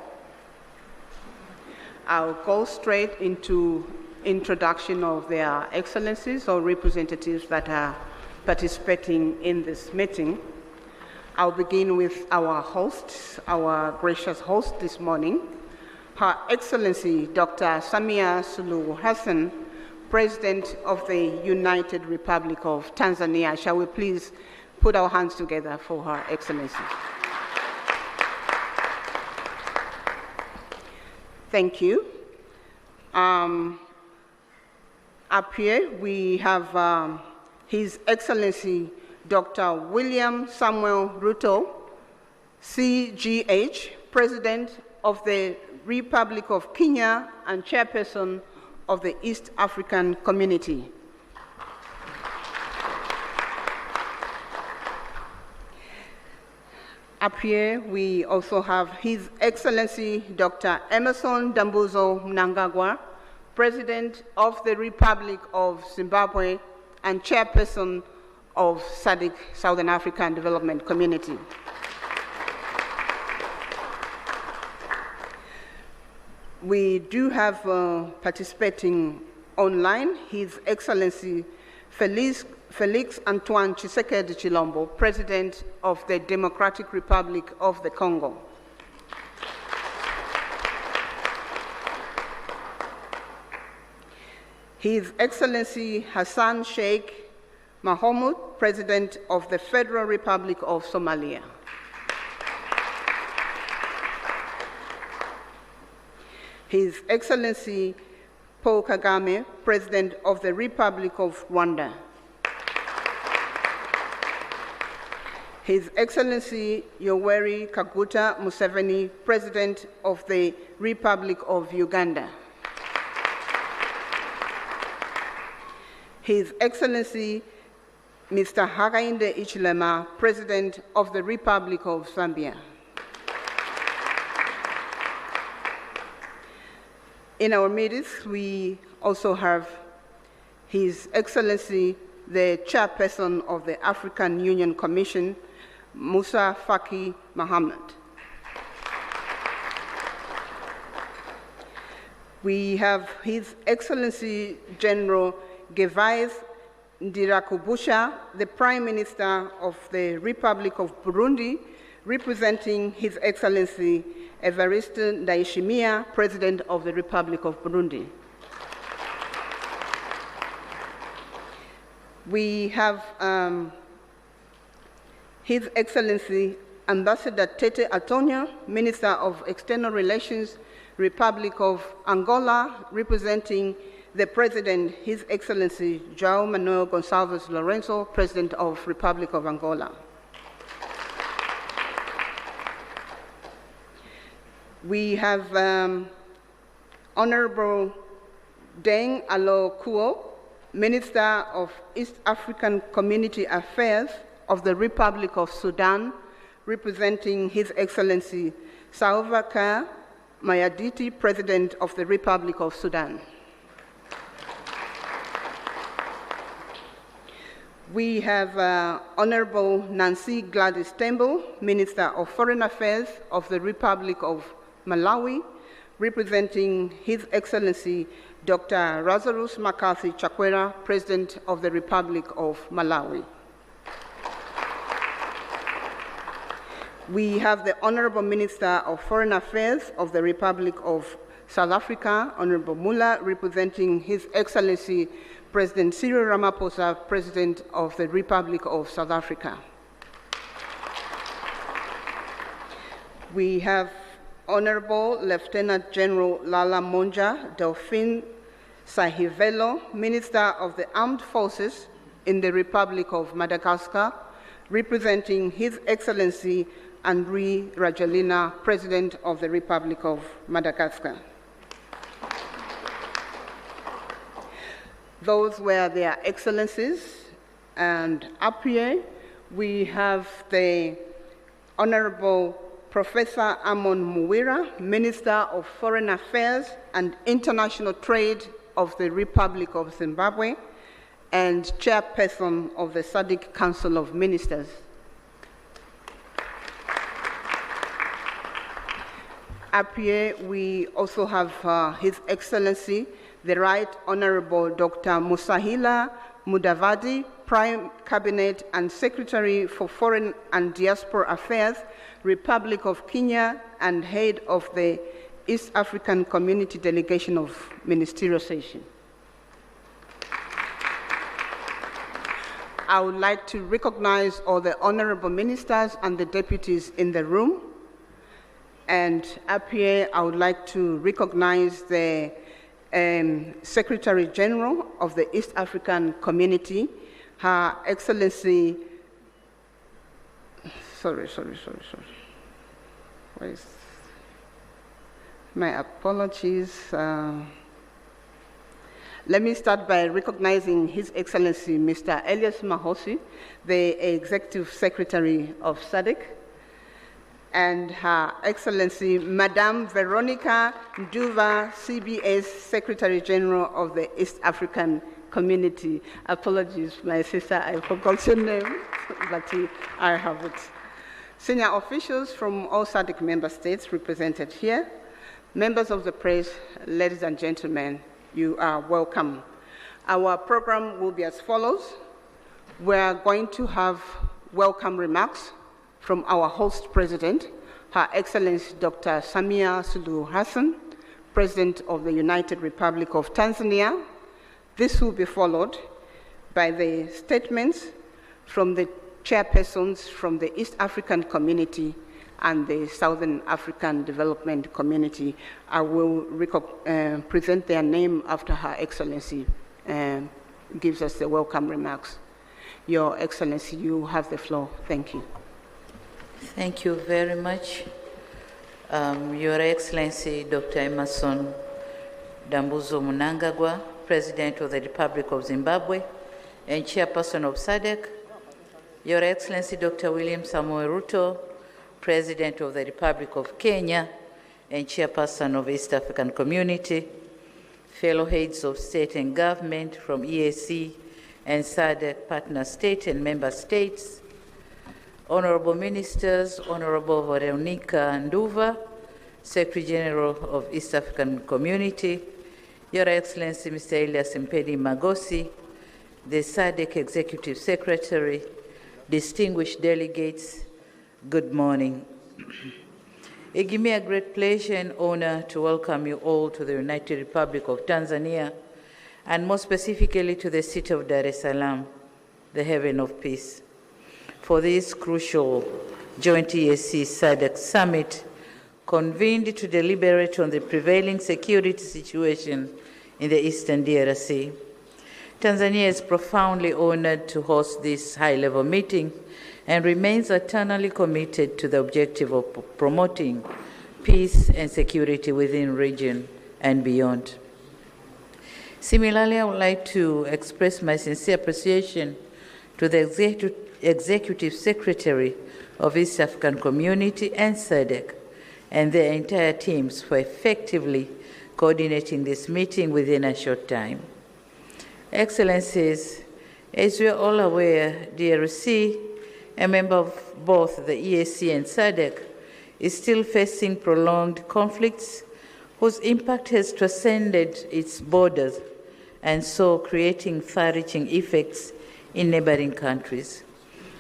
Speaker 6: I'll go straight into introduction of their excellencies or representatives that are participating in this meeting. I'll begin with our host, our gracious host this morning, Her Excellency Dr. Samia Suluhu Hassan, President of the United Republic of Tanzania. Shall we please put our hands together for Her Excellency? Thank you. Up here we have His Excellency Dr. William Samuel Ruto, CGH, President of the Republic of Kenya and Chairperson of the East African Community. Up here we also have His Excellency Dr. Emerson Dambuzo Mnangagwa, President of the Republic of Zimbabwe and Chairperson of SADC, Southern African Development Community. We do have participating online His Excellency Felix Antoine Tshisekedi Chilombo, President of the Democratic Republic of the Congo. His Excellency Hassan Sheikh Mohamud, President of the Federal Republic of Somalia. His Excellency Paul Kagame, President of the Republic of Rwanda. His Excellency Yoweri Kaguta Museveni, President of the Republic of Uganda. His Excellency Mr. Hakainde Hichilema, President of the Republic of Zambia. In our midst, we also have His Excellency, the Chairperson of the African Union Commission, Musa Faki Mohammed. We have His Excellency General Gervais Ndirakubusha, the Prime Minister of the Republic of Burundi, representing His Excellency Evariste Ndayishimiye, President of the Republic of Burundi. We have His Excellency Ambassador Tete Antonio, Minister of External Relations, Republic of Angola, representing the President, His Excellency João Manuel Gonçalves Lourenço, President of Republic of Angola. We have Honorable Deng Alo Kuo, Minister of East African Community Affairs of the Republic of Sudan, representing His Excellency Salva Kiir Mayarditi, President of the Republic of Sudan. We have Honorable Nancy Gladys Tembo, Minister of Foreign Affairs of the Republic of Malawi, representing His Excellency Dr. Lazarus McCarthy Chakwera, President of the Republic of Malawi. We have the Honorable Minister of Foreign Affairs of the Republic of South Africa, Honorable Mula, representing His Excellency President Cyril Ramaphosa, President of the Republic of South Africa. We have Honorable Lieutenant General Lala Monja Delphine Sahivelo, Minister of the Armed Forces in the Republic of Madagascar, representing His Excellency Andry Rajoelina, President of the Republic of Madagascar. Those were their excellencies, and up here we have the Honorable Professor Amon Muwira, Minister of Foreign Affairs and International Trade of the Republic of Zimbabwe, and Chairperson of the SADC Council of Ministers. Up here we also have His Excellency, the Right Honorable Dr. Musahila Mudavadi, Prime Cabinet and Secretary for Foreign and Diaspora Affairs, Republic of Kenya, and Head of the East African Community Delegation of Ministerial Session. I would like to recognize all the honorable ministers and the deputies in the room. And up here, I would like to recognize the Secretary General of the East African Community, Her Excellency, sorry. Where is, my apologies. Let me start by recognizing His Excellency, Mr. Elias Mahosi, the Executive Secretary of SADC, and Her Excellency, Madame Veronica Nduva, CBS Secretary General of the East African Community. Apologies, my sister, I forgot your name, but I have it. Senior officials from all SADC member states represented here, members of the press, ladies and gentlemen, you are welcome. Our program will be as follows. We are going to have welcome remarks from our host president, Her Excellency Dr. Samia Suluhu Hassan, President of the United Republic of Tanzania. This will be followed by the statements from the chairpersons from the East African Community and the Southern African Development Community. I will present their name after Her Excellency gives us the welcome remarks. Your Excellency, you have the floor. Thank you.
Speaker 12: Thank you very much. Your Excellency, Dr. Emerson Dambuzo Mnangagwa, President of the Republic of Zimbabwe and Chairperson of SADC. Your Excellency, Dr. William Samoei Ruto, President of the Republic of Kenya and Chairperson of East African Community. Fellow heads of state and government from EAC and SADC partner state and member states. Honorable Ministers, Honorable Veronica Nduva, Secretary General of East African Community, Your Excellency Mr. Elias Mpedi Magosi, the SADC Executive Secretary, distinguished delegates, good morning. It gives me a great pleasure and honor to welcome you all to the United Republic of Tanzania, and more specifically to the city of Dar es Salaam, the haven of peace, for this crucial joint EAC SADC summit convened to deliberate on the prevailing security situation in the Eastern DRC. Tanzania is profoundly honored to host this high-level meeting and remains eternally committed to the objective of promoting peace and security within the region and beyond. Similarly, I would like to express my sincere appreciation to the Executive Secretary of East African Community and SADC and their entire teams for effectively coordinating this meeting within a short time. Excellencies, as we are all aware, DRC, a member of both the EAC and SADC, is still facing prolonged conflicts whose impact has transcended its borders and so creating far-reaching effects in neighboring countries.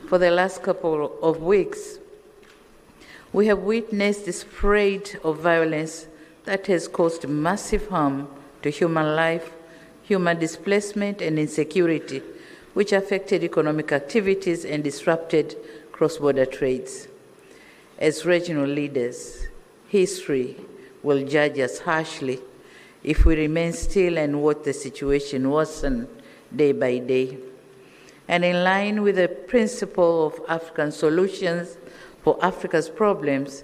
Speaker 12: For the last couple of weeks, we have witnessed the spread of violence that has caused massive harm to human life, human displacement, and insecurity, which affected economic activities and disrupted cross-border trades. As regional leaders, history will judge us harshly if we remain still and watch the situation worsen day by day. And in line with the principle of African solutions for Africa's problems,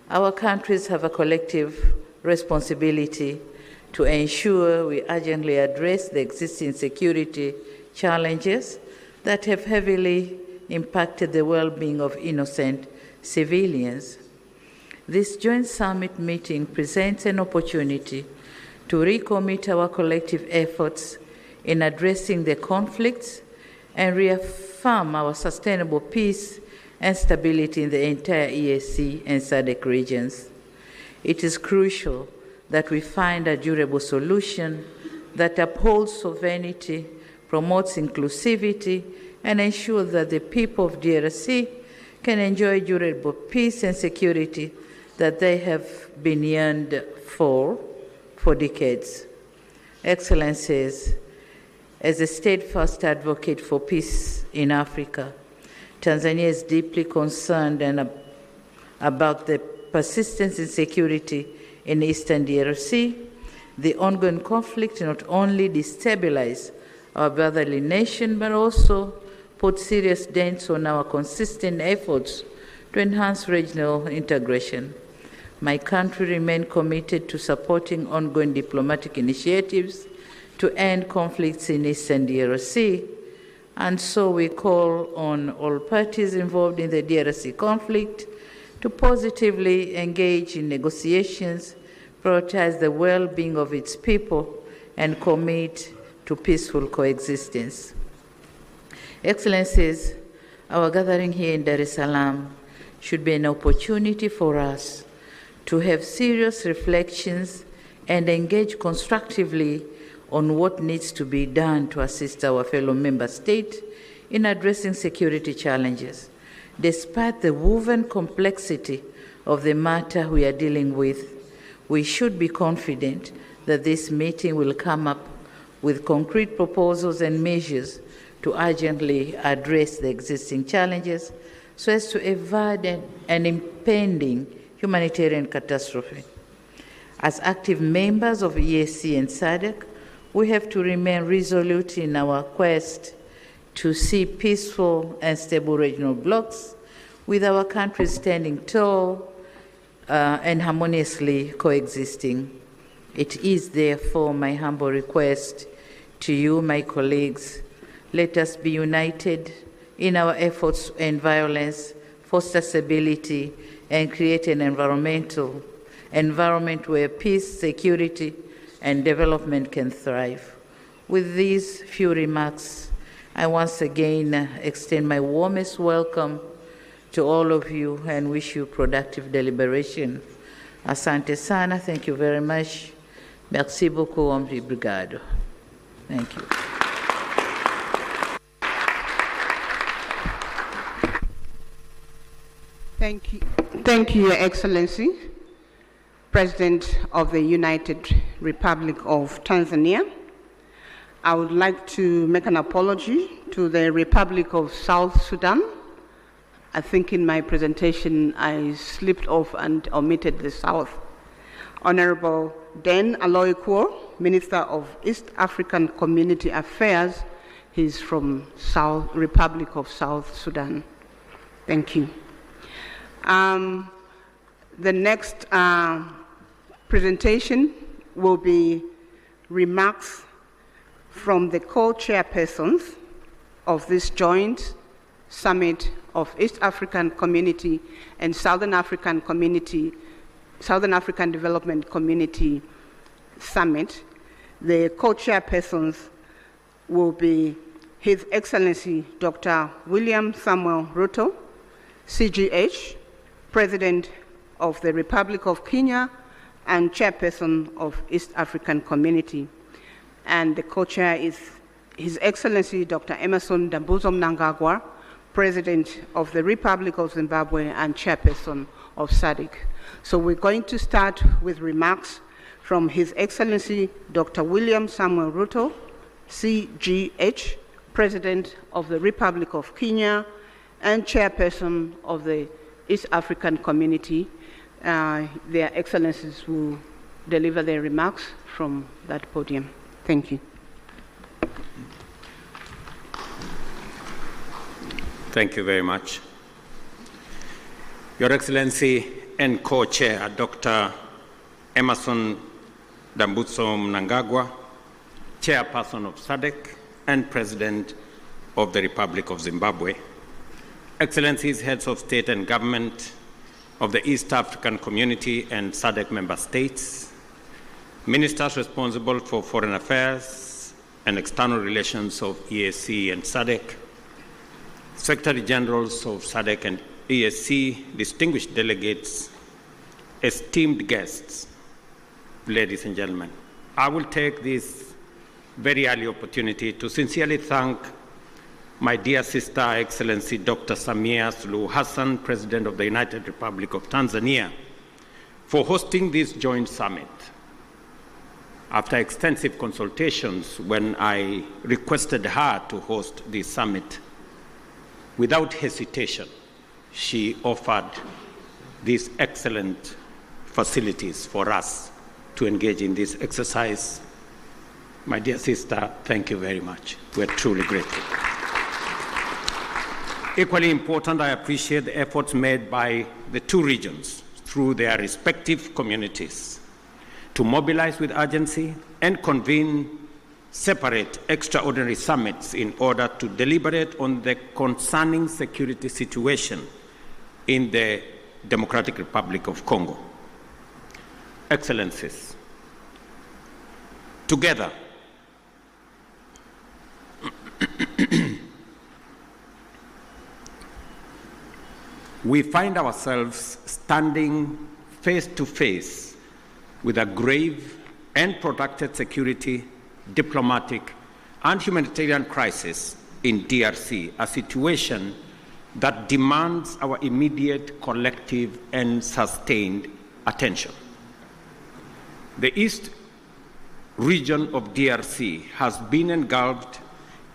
Speaker 12: our countries have a collective responsibility to ensure we urgently address the existing security challenges that have heavily impacted the well-being of innocent civilians. This joint summit meeting presents an opportunity to recommit our collective efforts in addressing the conflicts and reaffirm our sustainable peace and stability in the entire EAC and SADC regions. It is crucial that we find a durable solution that upholds sovereignty, promotes inclusivity, and ensures that the people of DRC can enjoy durable peace and security that they have been yearned for decades. Excellencies, as a steadfast advocate for peace in Africa, Tanzania is deeply concerned about the persistent insecurity in eastern DRC. The ongoing conflict not only destabilizes our brotherly nation, but also put serious dents on our consistent efforts to enhance regional integration. My country remains committed to supporting ongoing diplomatic initiatives to end conflicts in eastern DRC, and so we call on all parties involved in the DRC conflict to positively engage in negotiations, prioritize the well-being of its people, and commit to peaceful coexistence. Excellencies, our gathering here in Dar es Salaam should be an opportunity for us to have serious reflections and engage constructively on what needs to be done to assist our fellow member states in addressing security challenges. Despite the woven complexity of the matter we are dealing with, we should be confident that this meeting will come up with concrete proposals and measures to urgently address the existing challenges so as to avoid an impending humanitarian catastrophe. As active members of EAC and SADC, we have to remain resolute in our quest to see peaceful and stable regional blocs, with our countries standing tall and harmoniously coexisting. It is therefore my humble request to you, my colleagues, let us be united in our efforts to end violence, foster stability, and create an environment where peace, security, and development can thrive. With these few remarks, I once again extend my warmest welcome to all of you and wish you productive deliberation. Asante sana, thank you very much. Merci beaucoup, obrigado. Thank you.
Speaker 6: Thank you. Thank you, Your Excellency, President of the United Republic of Tanzania. I would like to make an apology to the Republic of South Sudan. I think in my presentation I slipped off and omitted the South. Honorable Den Aloyekuo, Minister of East African Community Affairs, he's from Republic of South Sudan. Thank you. The next presentation will be remarks from the co-chairpersons of this joint summit of East African Community and Southern African Development Community Summit. The co-chairpersons will be His Excellency Dr. William Samuel Ruto, CGH, President of the Republic of Kenya and Chairperson of East African Community. And the co-chair is His Excellency Dr. Emmerson Dambuzo Mnangagwa, President of the Republic of Zimbabwe and Chairperson of SADC. So we're going to start with remarks from His Excellency Dr. William Samuel Ruto, CGH, President of the Republic of Kenya and Chairperson of the East African Community. Their Excellencies will deliver their remarks from that podium. Thank you.
Speaker 13: Thank you very much. Your Excellency and Co-Chair, Dr. Emmerson Dambuzo Mnangagwa, Chairperson of SADC and President of the Republic of Zimbabwe, Excellencies, Heads of State and Government of the East African Community and SADC member states, Ministers responsible for Foreign Affairs and External Relations of EAC and SADC, Secretary Generals of SADC and EAC, distinguished delegates, esteemed guests, ladies and gentlemen, I will take this very early opportunity to sincerely thank my dear sister, Excellency Dr. Samia Suluhu Hassan, President of the United Republic of Tanzania, for hosting this joint summit. After extensive consultations, when I requested her to host this summit, without hesitation, she offered these excellent facilities for us to engage in this exercise. My dear sister, thank you very much. We're truly grateful. Equally important, I appreciate the efforts made by the two regions through their respective communities to mobilize with urgency and convene separate extraordinary summits in order to deliberate on the concerning security situation in the Democratic Republic of Congo. Excellencies, together, we find ourselves standing face to face with a grave and protracted security, diplomatic, and humanitarian crisis in DRC, a situation that demands our immediate, collective, and sustained attention. The East region of DRC has been engulfed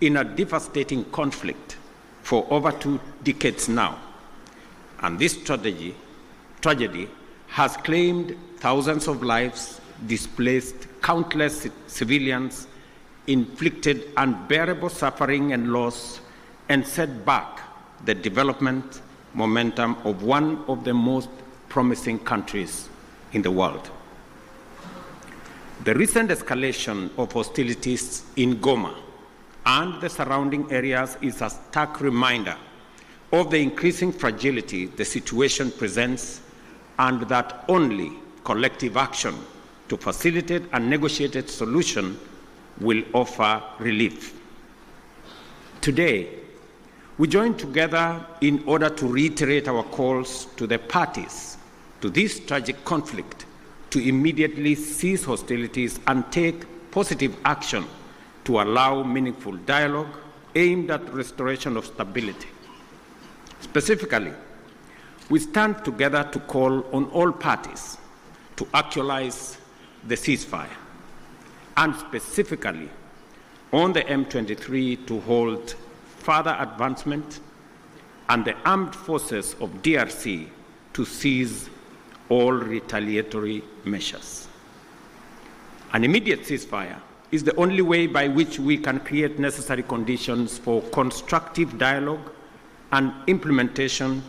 Speaker 13: in a devastating conflict for over 2 decades now, and this tragedy has claimed thousands of lives, displaced countless civilians, inflicted unbearable suffering and loss, and set back the development momentum of one of the most promising countries in the world. The recent escalation of hostilities in Goma and the surrounding areas is a stark reminder of the increasing fragility the situation presents, and that only collective action to facilitate a negotiated solution will offer relief. Today, we join together in order to reiterate our calls to the parties to this tragic conflict to immediately cease hostilities and take positive action to allow meaningful dialogue aimed at restoration of stability. Specifically, we stand together to call on all parties to actualize the ceasefire, and specifically on the M23 to hold further advancement and the armed forces of DRC to cease all retaliatory measures. An immediate ceasefire is the only way by which we can create necessary conditions for constructive dialogue and implementation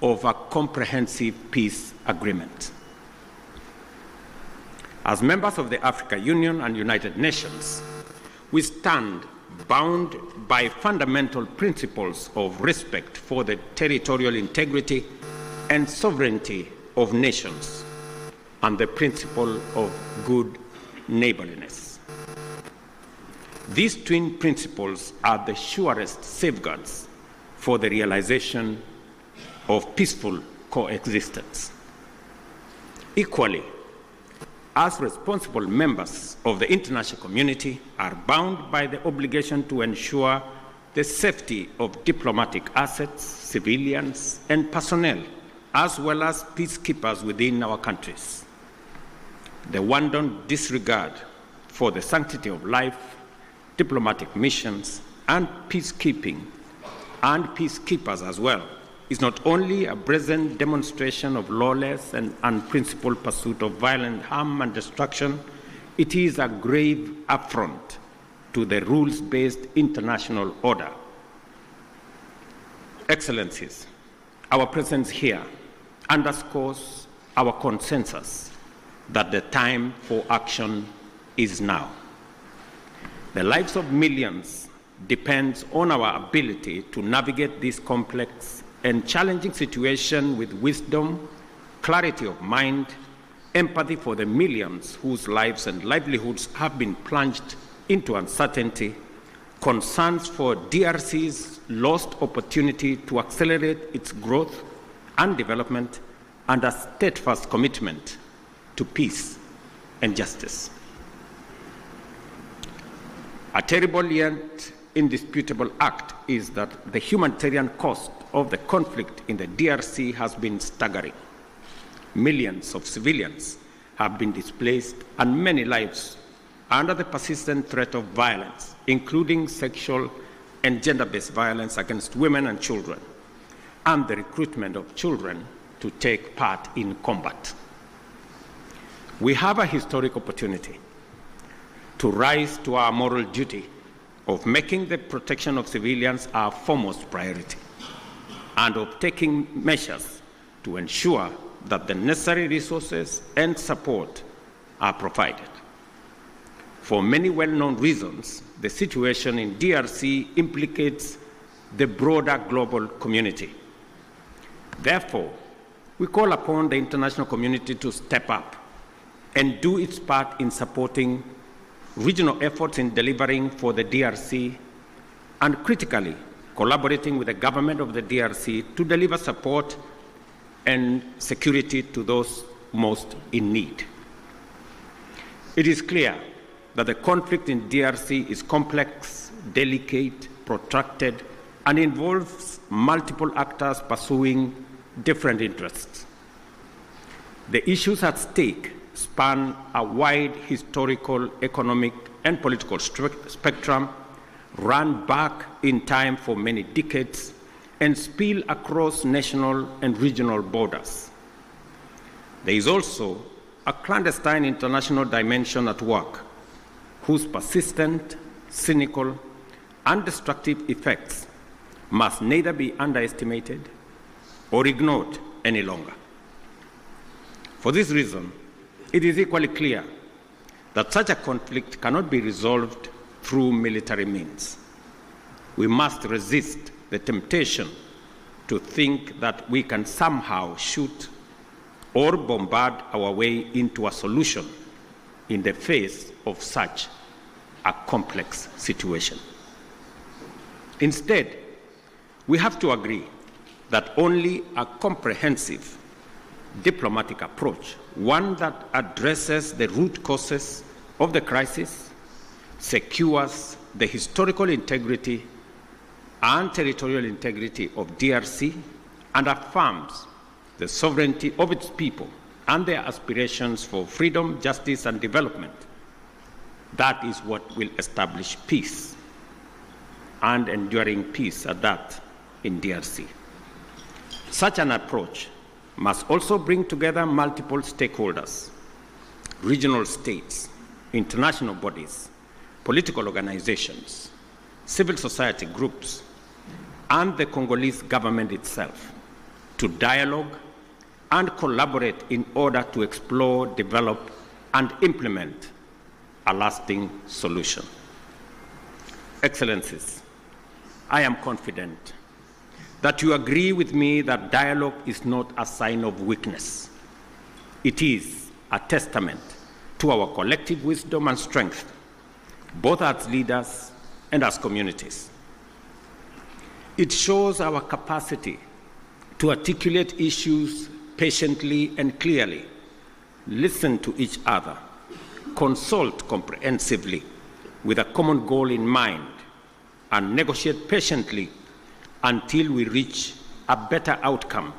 Speaker 13: of a comprehensive peace agreement. As members of the African Union and United Nations, we stand bound by fundamental principles of respect for the territorial integrity and sovereignty of nations and the principle of good neighborliness. These twin principles are the surest safeguards for the realization of peaceful coexistence. Equally, as responsible members of the international community are bound by the obligation to ensure the safety of diplomatic assets, civilians, and personnel, as well as peacekeepers within our countries. The wanton disregard for the sanctity of life, diplomatic missions, and peacekeeping, and peacekeepers as well, is not only a brazen demonstration of lawless and unprincipled pursuit of violent harm and destruction, it is a grave affront to the rules-based international order. Excellencies, our presence here underscores our consensus that the time for action is now. The lives of millions depends on our ability to navigate this complex and challenging situation with wisdom, clarity of mind, empathy for the millions whose lives and livelihoods have been plunged into uncertainty, concerns for DRC's lost opportunity to accelerate its growth and development, and a steadfast commitment to peace and justice. A terrible yet indisputable act is that the humanitarian cost of the conflict in the DRC has been staggering. Millions of civilians have been displaced and many lives under the persistent threat of violence, including sexual and gender-based violence against women and children, and the recruitment of children to take part in combat. We have a historic opportunity to rise to our moral duty of making the protection of civilians our foremost priority, and of taking measures to ensure that the necessary resources and support are provided. For many well-known reasons, the situation in DRC implicates the broader global community. Therefore, we call upon the international community to step up and do its part in supporting regional efforts in delivering for the DRC, and critically collaborating with the government of the DRC to deliver support and security to those most in need. It is clear that the conflict in DRC is complex, delicate, protracted, and involves multiple actors pursuing different interests. The issues at stake span a wide historical, economic, and political spectrum, run back in time for many decades, and spill across national and regional borders. There is also a clandestine international dimension at work, whose persistent, cynical, and destructive effects must neither be underestimated or ignored any longer. For this reason, it is equally clear that such a conflict cannot be resolved through military means. We must resist the temptation to think that we can somehow shoot or bombard our way into a solution in the face of such a complex situation. Instead, we have to agree that only a comprehensive diplomatic approach, one that addresses the root causes of the crisis, secures the historical integrity and territorial integrity of DRC, and affirms the sovereignty of its people and their aspirations for freedom, justice, and development. That is what will establish peace, and enduring peace at that, in DRC. Such an approach must also bring together multiple stakeholders, regional states, international bodies, political organizations, civil society groups, and the Congolese government itself to dialogue and collaborate in order to explore, develop, and implement a lasting solution. Excellencies, I am confident that you agree with me that dialogue is not a sign of weakness. It is a testament to our collective wisdom and strength, both as leaders and as communities. It shows our capacity to articulate issues patiently and clearly, listen to each other, consult comprehensively with a common goal in mind, and negotiate patiently until we reach a better outcome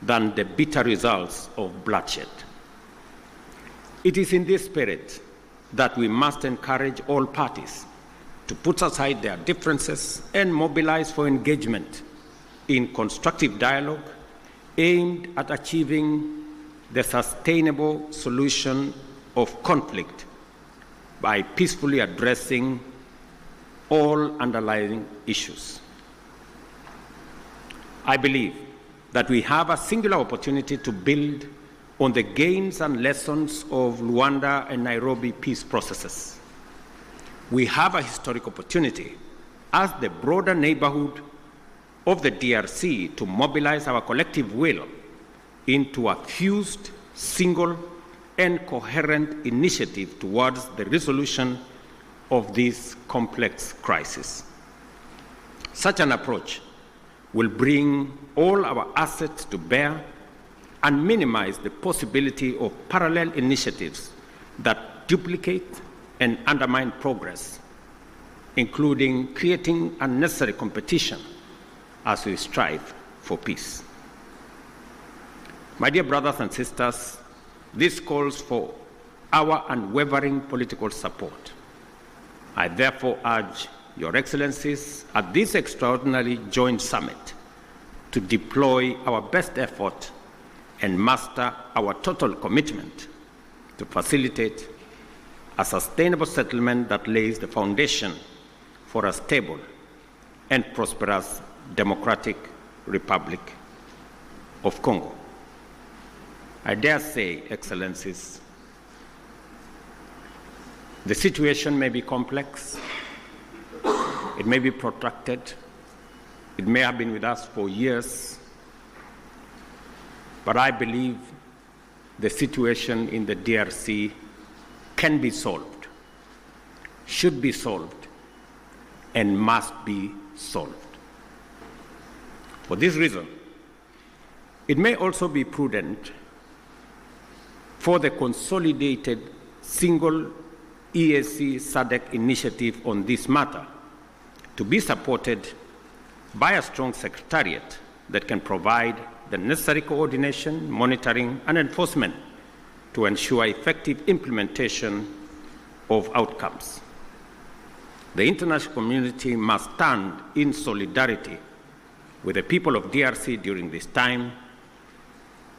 Speaker 13: than the bitter results of bloodshed. It is in this spirit that we must encourage all parties to put aside their differences and mobilize for engagement in constructive dialogue aimed at achieving the sustainable solution of conflict by peacefully addressing all underlying issues. I believe that we have a singular opportunity to build on the gains and lessons of Luanda and Nairobi peace processes. We have a historic opportunity as the broader neighborhood of the DRC to mobilize our collective will into a fused, single, and coherent initiative towards the resolution of this complex crisis. Such an approach will bring all our assets to bear and minimize the possibility of parallel initiatives that duplicate and undermine progress, including creating unnecessary competition as we strive for peace. My dear brothers and sisters, this calls for our unwavering political support. I therefore urge Your Excellencies at this extraordinary joint summit to deploy our best effort and muster our total commitment to facilitate a sustainable settlement that lays the foundation for a stable and prosperous democratic Republic of Congo. I dare say, Excellencies, the situation may be complex, it may be protracted, it may have been with us for years, but I believe the situation in the DRC can be solved, should be solved, and must be solved. For this reason, it may also be prudent for the consolidated single EAC SADC initiative on this matter to be supported by a strong secretariat that can provide the necessary coordination, monitoring, and enforcement to ensure effective implementation of outcomes. The international community must stand in solidarity with the people of DRC during this time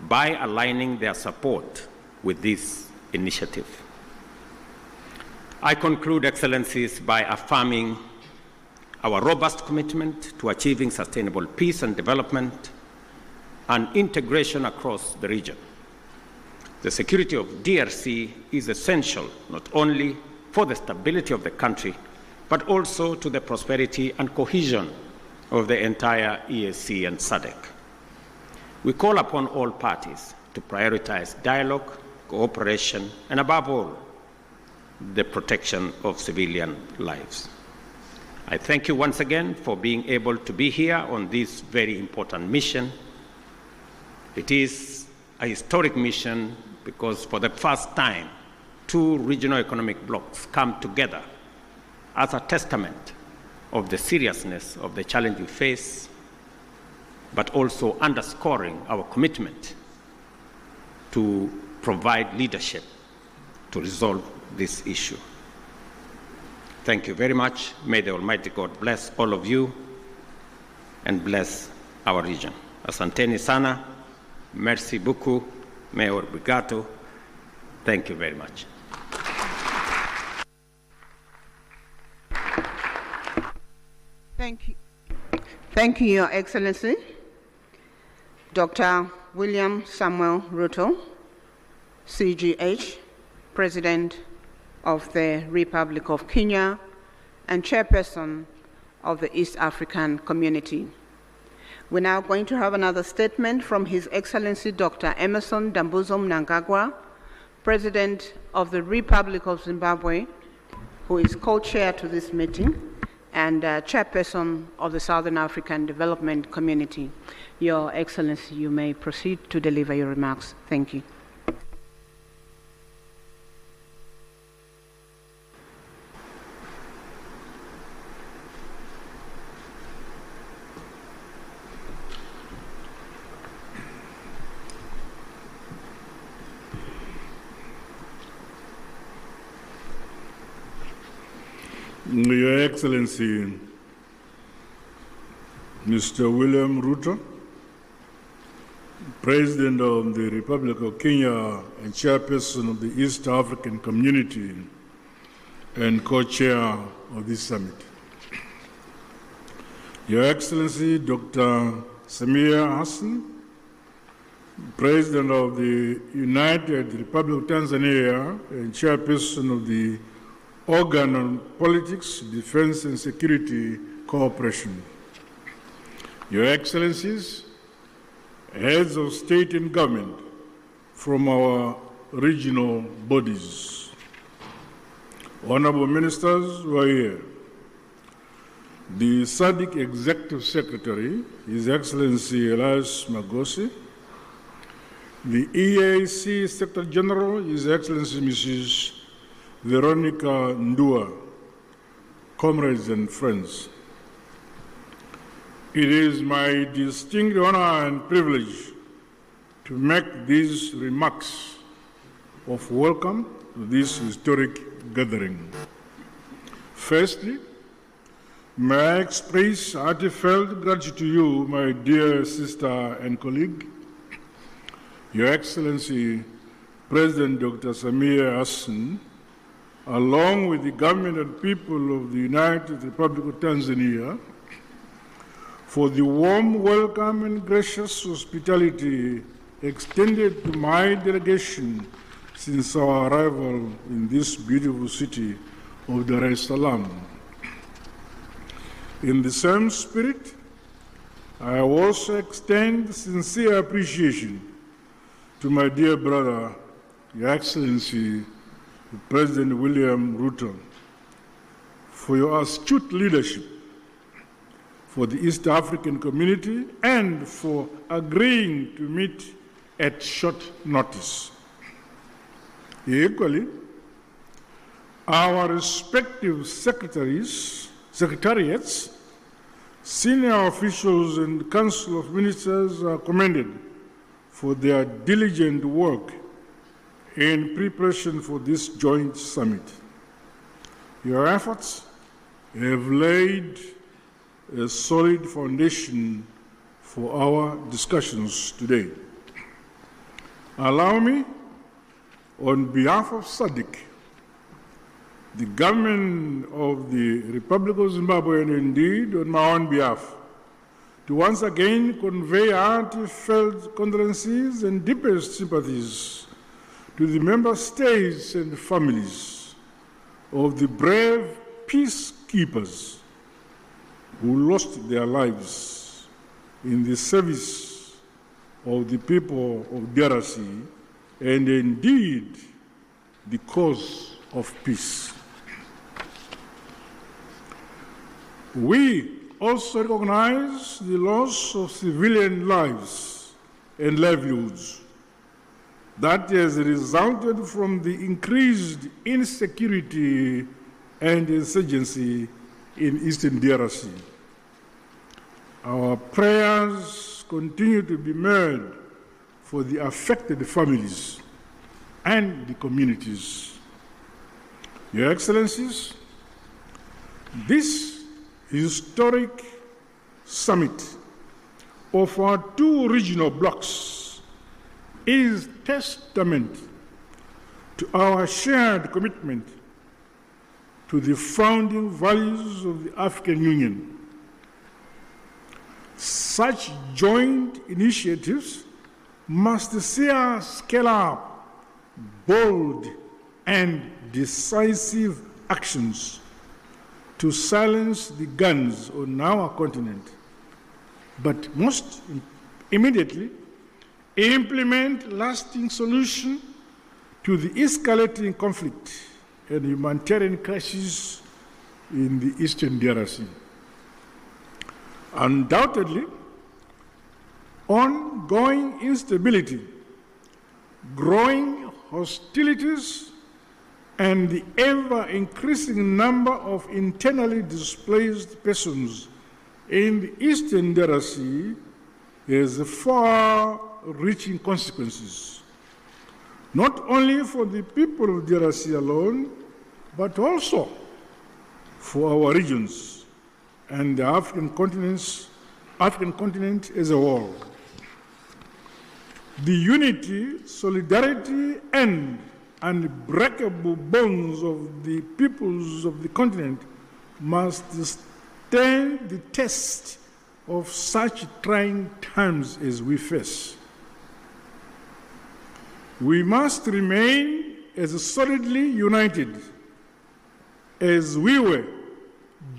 Speaker 13: by aligning their support with this initiative. I conclude, Excellencies, by affirming our robust commitment to achieving sustainable peace and development and integration across the region. The security of DRC is essential not only for the stability of the country, but also to the prosperity and cohesion of the entire EAC and SADC. We call upon all parties to prioritize dialogue, cooperation, and above all, the protection of civilian lives. I thank you once again for being able to be here on this very important mission. It is a historic mission because for the first time, two regional economic blocs come together as a testament of the seriousness of the challenge we face, but also underscoring our commitment to provide leadership to resolve this issue. Thank you very much. May the Almighty God bless all of you and bless our region. Asanteni sana, merci beaucoup, Mayor Brigato. Thank you very much.
Speaker 6: Thank you, Your Excellency, Dr. William Samuel Ruto, CGH, President of the Republic of Kenya and chairperson of the East African Community. We're now going to have another statement from His Excellency Dr. Emmerson Dambuzo Mnangagwa, President of the Republic of Zimbabwe, who is co-chair to this meeting, and chairperson of the Southern African Development Community. Your Excellency, you may proceed to deliver your remarks. Thank you.
Speaker 14: Your Excellency, Mr. William Ruto, President of the Republic of Kenya and Chairperson of the East African Community and Co-Chair of this summit. Your Excellency, Dr. Samia Hassan, President of the United Republic of Tanzania and Chairperson of the Organ on Politics, Defense and Security Cooperation. Your Excellencies, heads of state and government from our regional bodies, honorable ministers who are here, the SADC Executive Secretary, His Excellency Elias Magosi, the EAC Secretary General, His Excellency Mrs. Veronica Ndua, comrades and friends. It is my distinct honor and privilege to make these remarks of welcome to this historic gathering. Firstly, may I express heartfelt gratitude to you, my dear sister and colleague, Your Excellency, President Dr. Samia Hassan, along with the government and people of the United Republic of Tanzania, for the warm welcome and gracious hospitality extended to my delegation since our arrival in this beautiful city of Dar es Salaam. In the same spirit, I also extend sincere appreciation to my dear brother, Your Excellency, President William Ruto, for your astute leadership for the East African community and for agreeing to meet at short notice. Equally, our respective secretariats, senior officials and Council of Ministers are commended for their diligent work in preparation for this joint summit. Your efforts have laid a solid foundation for our discussions today. Allow me, on behalf of SADC, the government of the Republic of Zimbabwe, and indeed on my own behalf, to once again convey heartfelt condolences and deepest sympathies to the member states and families of the brave peacekeepers who lost their lives in the service of the people of DRC and indeed the cause of peace. We also recognize the loss of civilian lives and livelihoods that has resulted from the increased insecurity and insurgency in Eastern DRC. Our prayers continue to be made for the affected families and the communities. Your Excellencies, this historic summit of our two regional blocs is testament to our shared commitment to the founding values of the African Union. Such joint initiatives must see us scale up bold and decisive actions to silence the guns on our continent, but most immediately implement lasting solution to the escalating conflict and humanitarian crisis in the eastern DRC. Undoubtedly, ongoing instability, growing hostilities, and the ever-increasing number of internally displaced persons in the eastern DRC has far-reaching consequences, not only for the people of DRC alone, but also for our regions and the African continent as a whole. The unity, solidarity, and unbreakable bonds of the peoples of the continent must stand the test of such trying times as we face. We must remain as solidly united as we were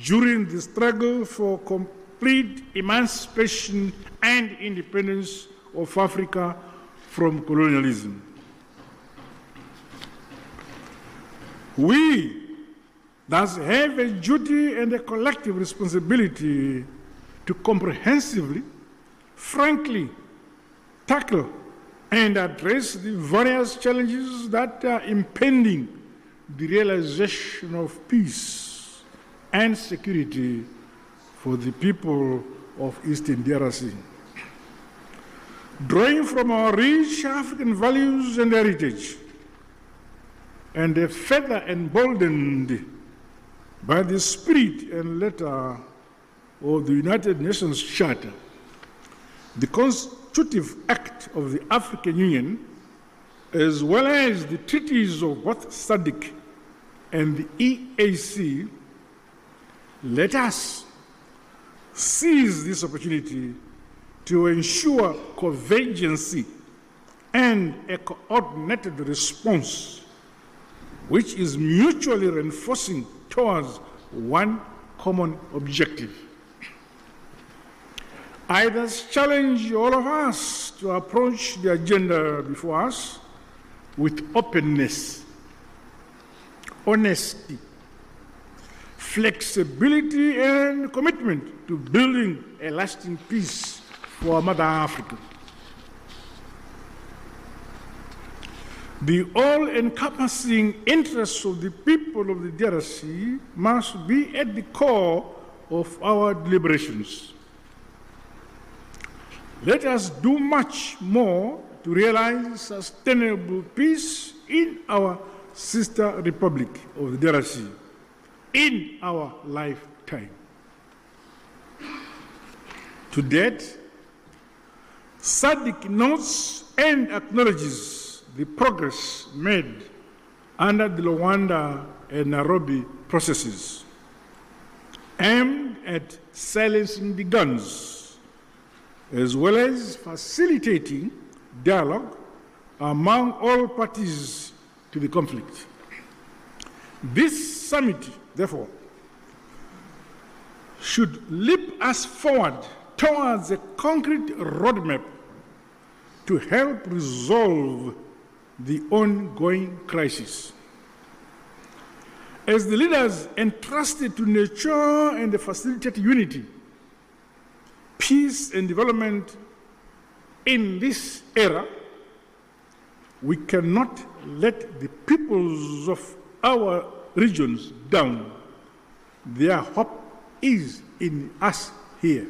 Speaker 14: during the struggle for complete emancipation and independence of Africa from colonialism. We thus have a duty and a collective responsibility to comprehensively, frankly, tackle and address the various challenges that are impeding the realization of peace and security for the people of Eastern DRC. Drawing from our rich African values and heritage, and further emboldened by the spirit and letter of the United Nations Charter, the constitutive act of the African Union, as well as the treaties of both SADC and the EAC, let us seize this opportunity to ensure convergence and a coordinated response which is mutually reinforcing towards one common objective. I thus challenge all of us to approach the agenda before us with openness, honesty, flexibility, and commitment to building a lasting peace for Mother Africa. The all-encompassing interests of the people of the DRC must be at the core of our deliberations. Let us do much more to realize sustainable peace in our sister republic of the DRC in our lifetime. To date, SADC notes and acknowledges the progress made under the Luanda and Nairobi processes aimed at silencing the guns, as well as facilitating dialogue among all parties to the conflict. This summit, therefore, should leap us forward towards a concrete roadmap to help resolve the ongoing crisis. As the leaders entrusted to nurture and facilitate unity, peace and development in this era, we cannot let the peoples of our regions down. Their hope is in us here.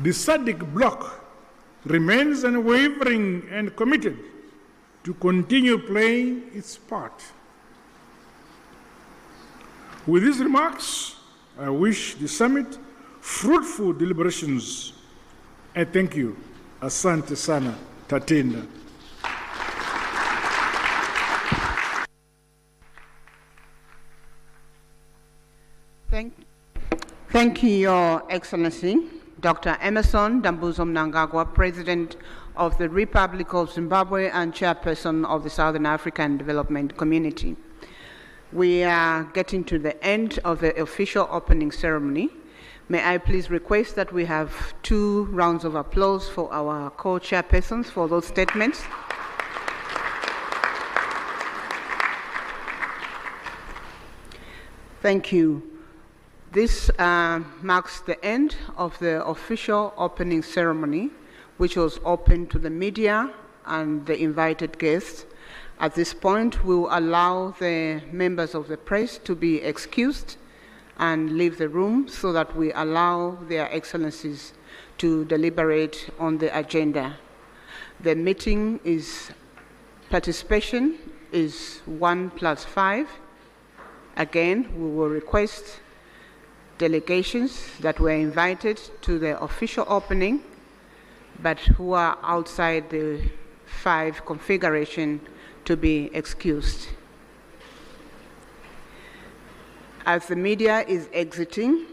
Speaker 14: The SADC bloc remains unwavering and committed to continue playing its part. With these remarks, I wish the summit fruitful deliberations. I thank you. Asante sana, tatenda.
Speaker 6: Thank you, Your Excellency, Dr. Emerson Dambuzo Mnangagwa, President of the Republic of Zimbabwe and Chairperson of the Southern African Development Community. We are getting to the end of the official opening ceremony. May I please request that we have 2 rounds of applause for our co-chairpersons for those statements. Thank you. This marks the end of the official opening ceremony, which was open to the media and the invited guests. At this point, we will allow the members of the press to be excused and leave the room so that we allow their excellencies to deliberate on the agenda. The meeting participation is 1+5. Again, we will request delegations that were invited to the official opening, but who are outside the 5 configuration to be excused. As the media is exiting,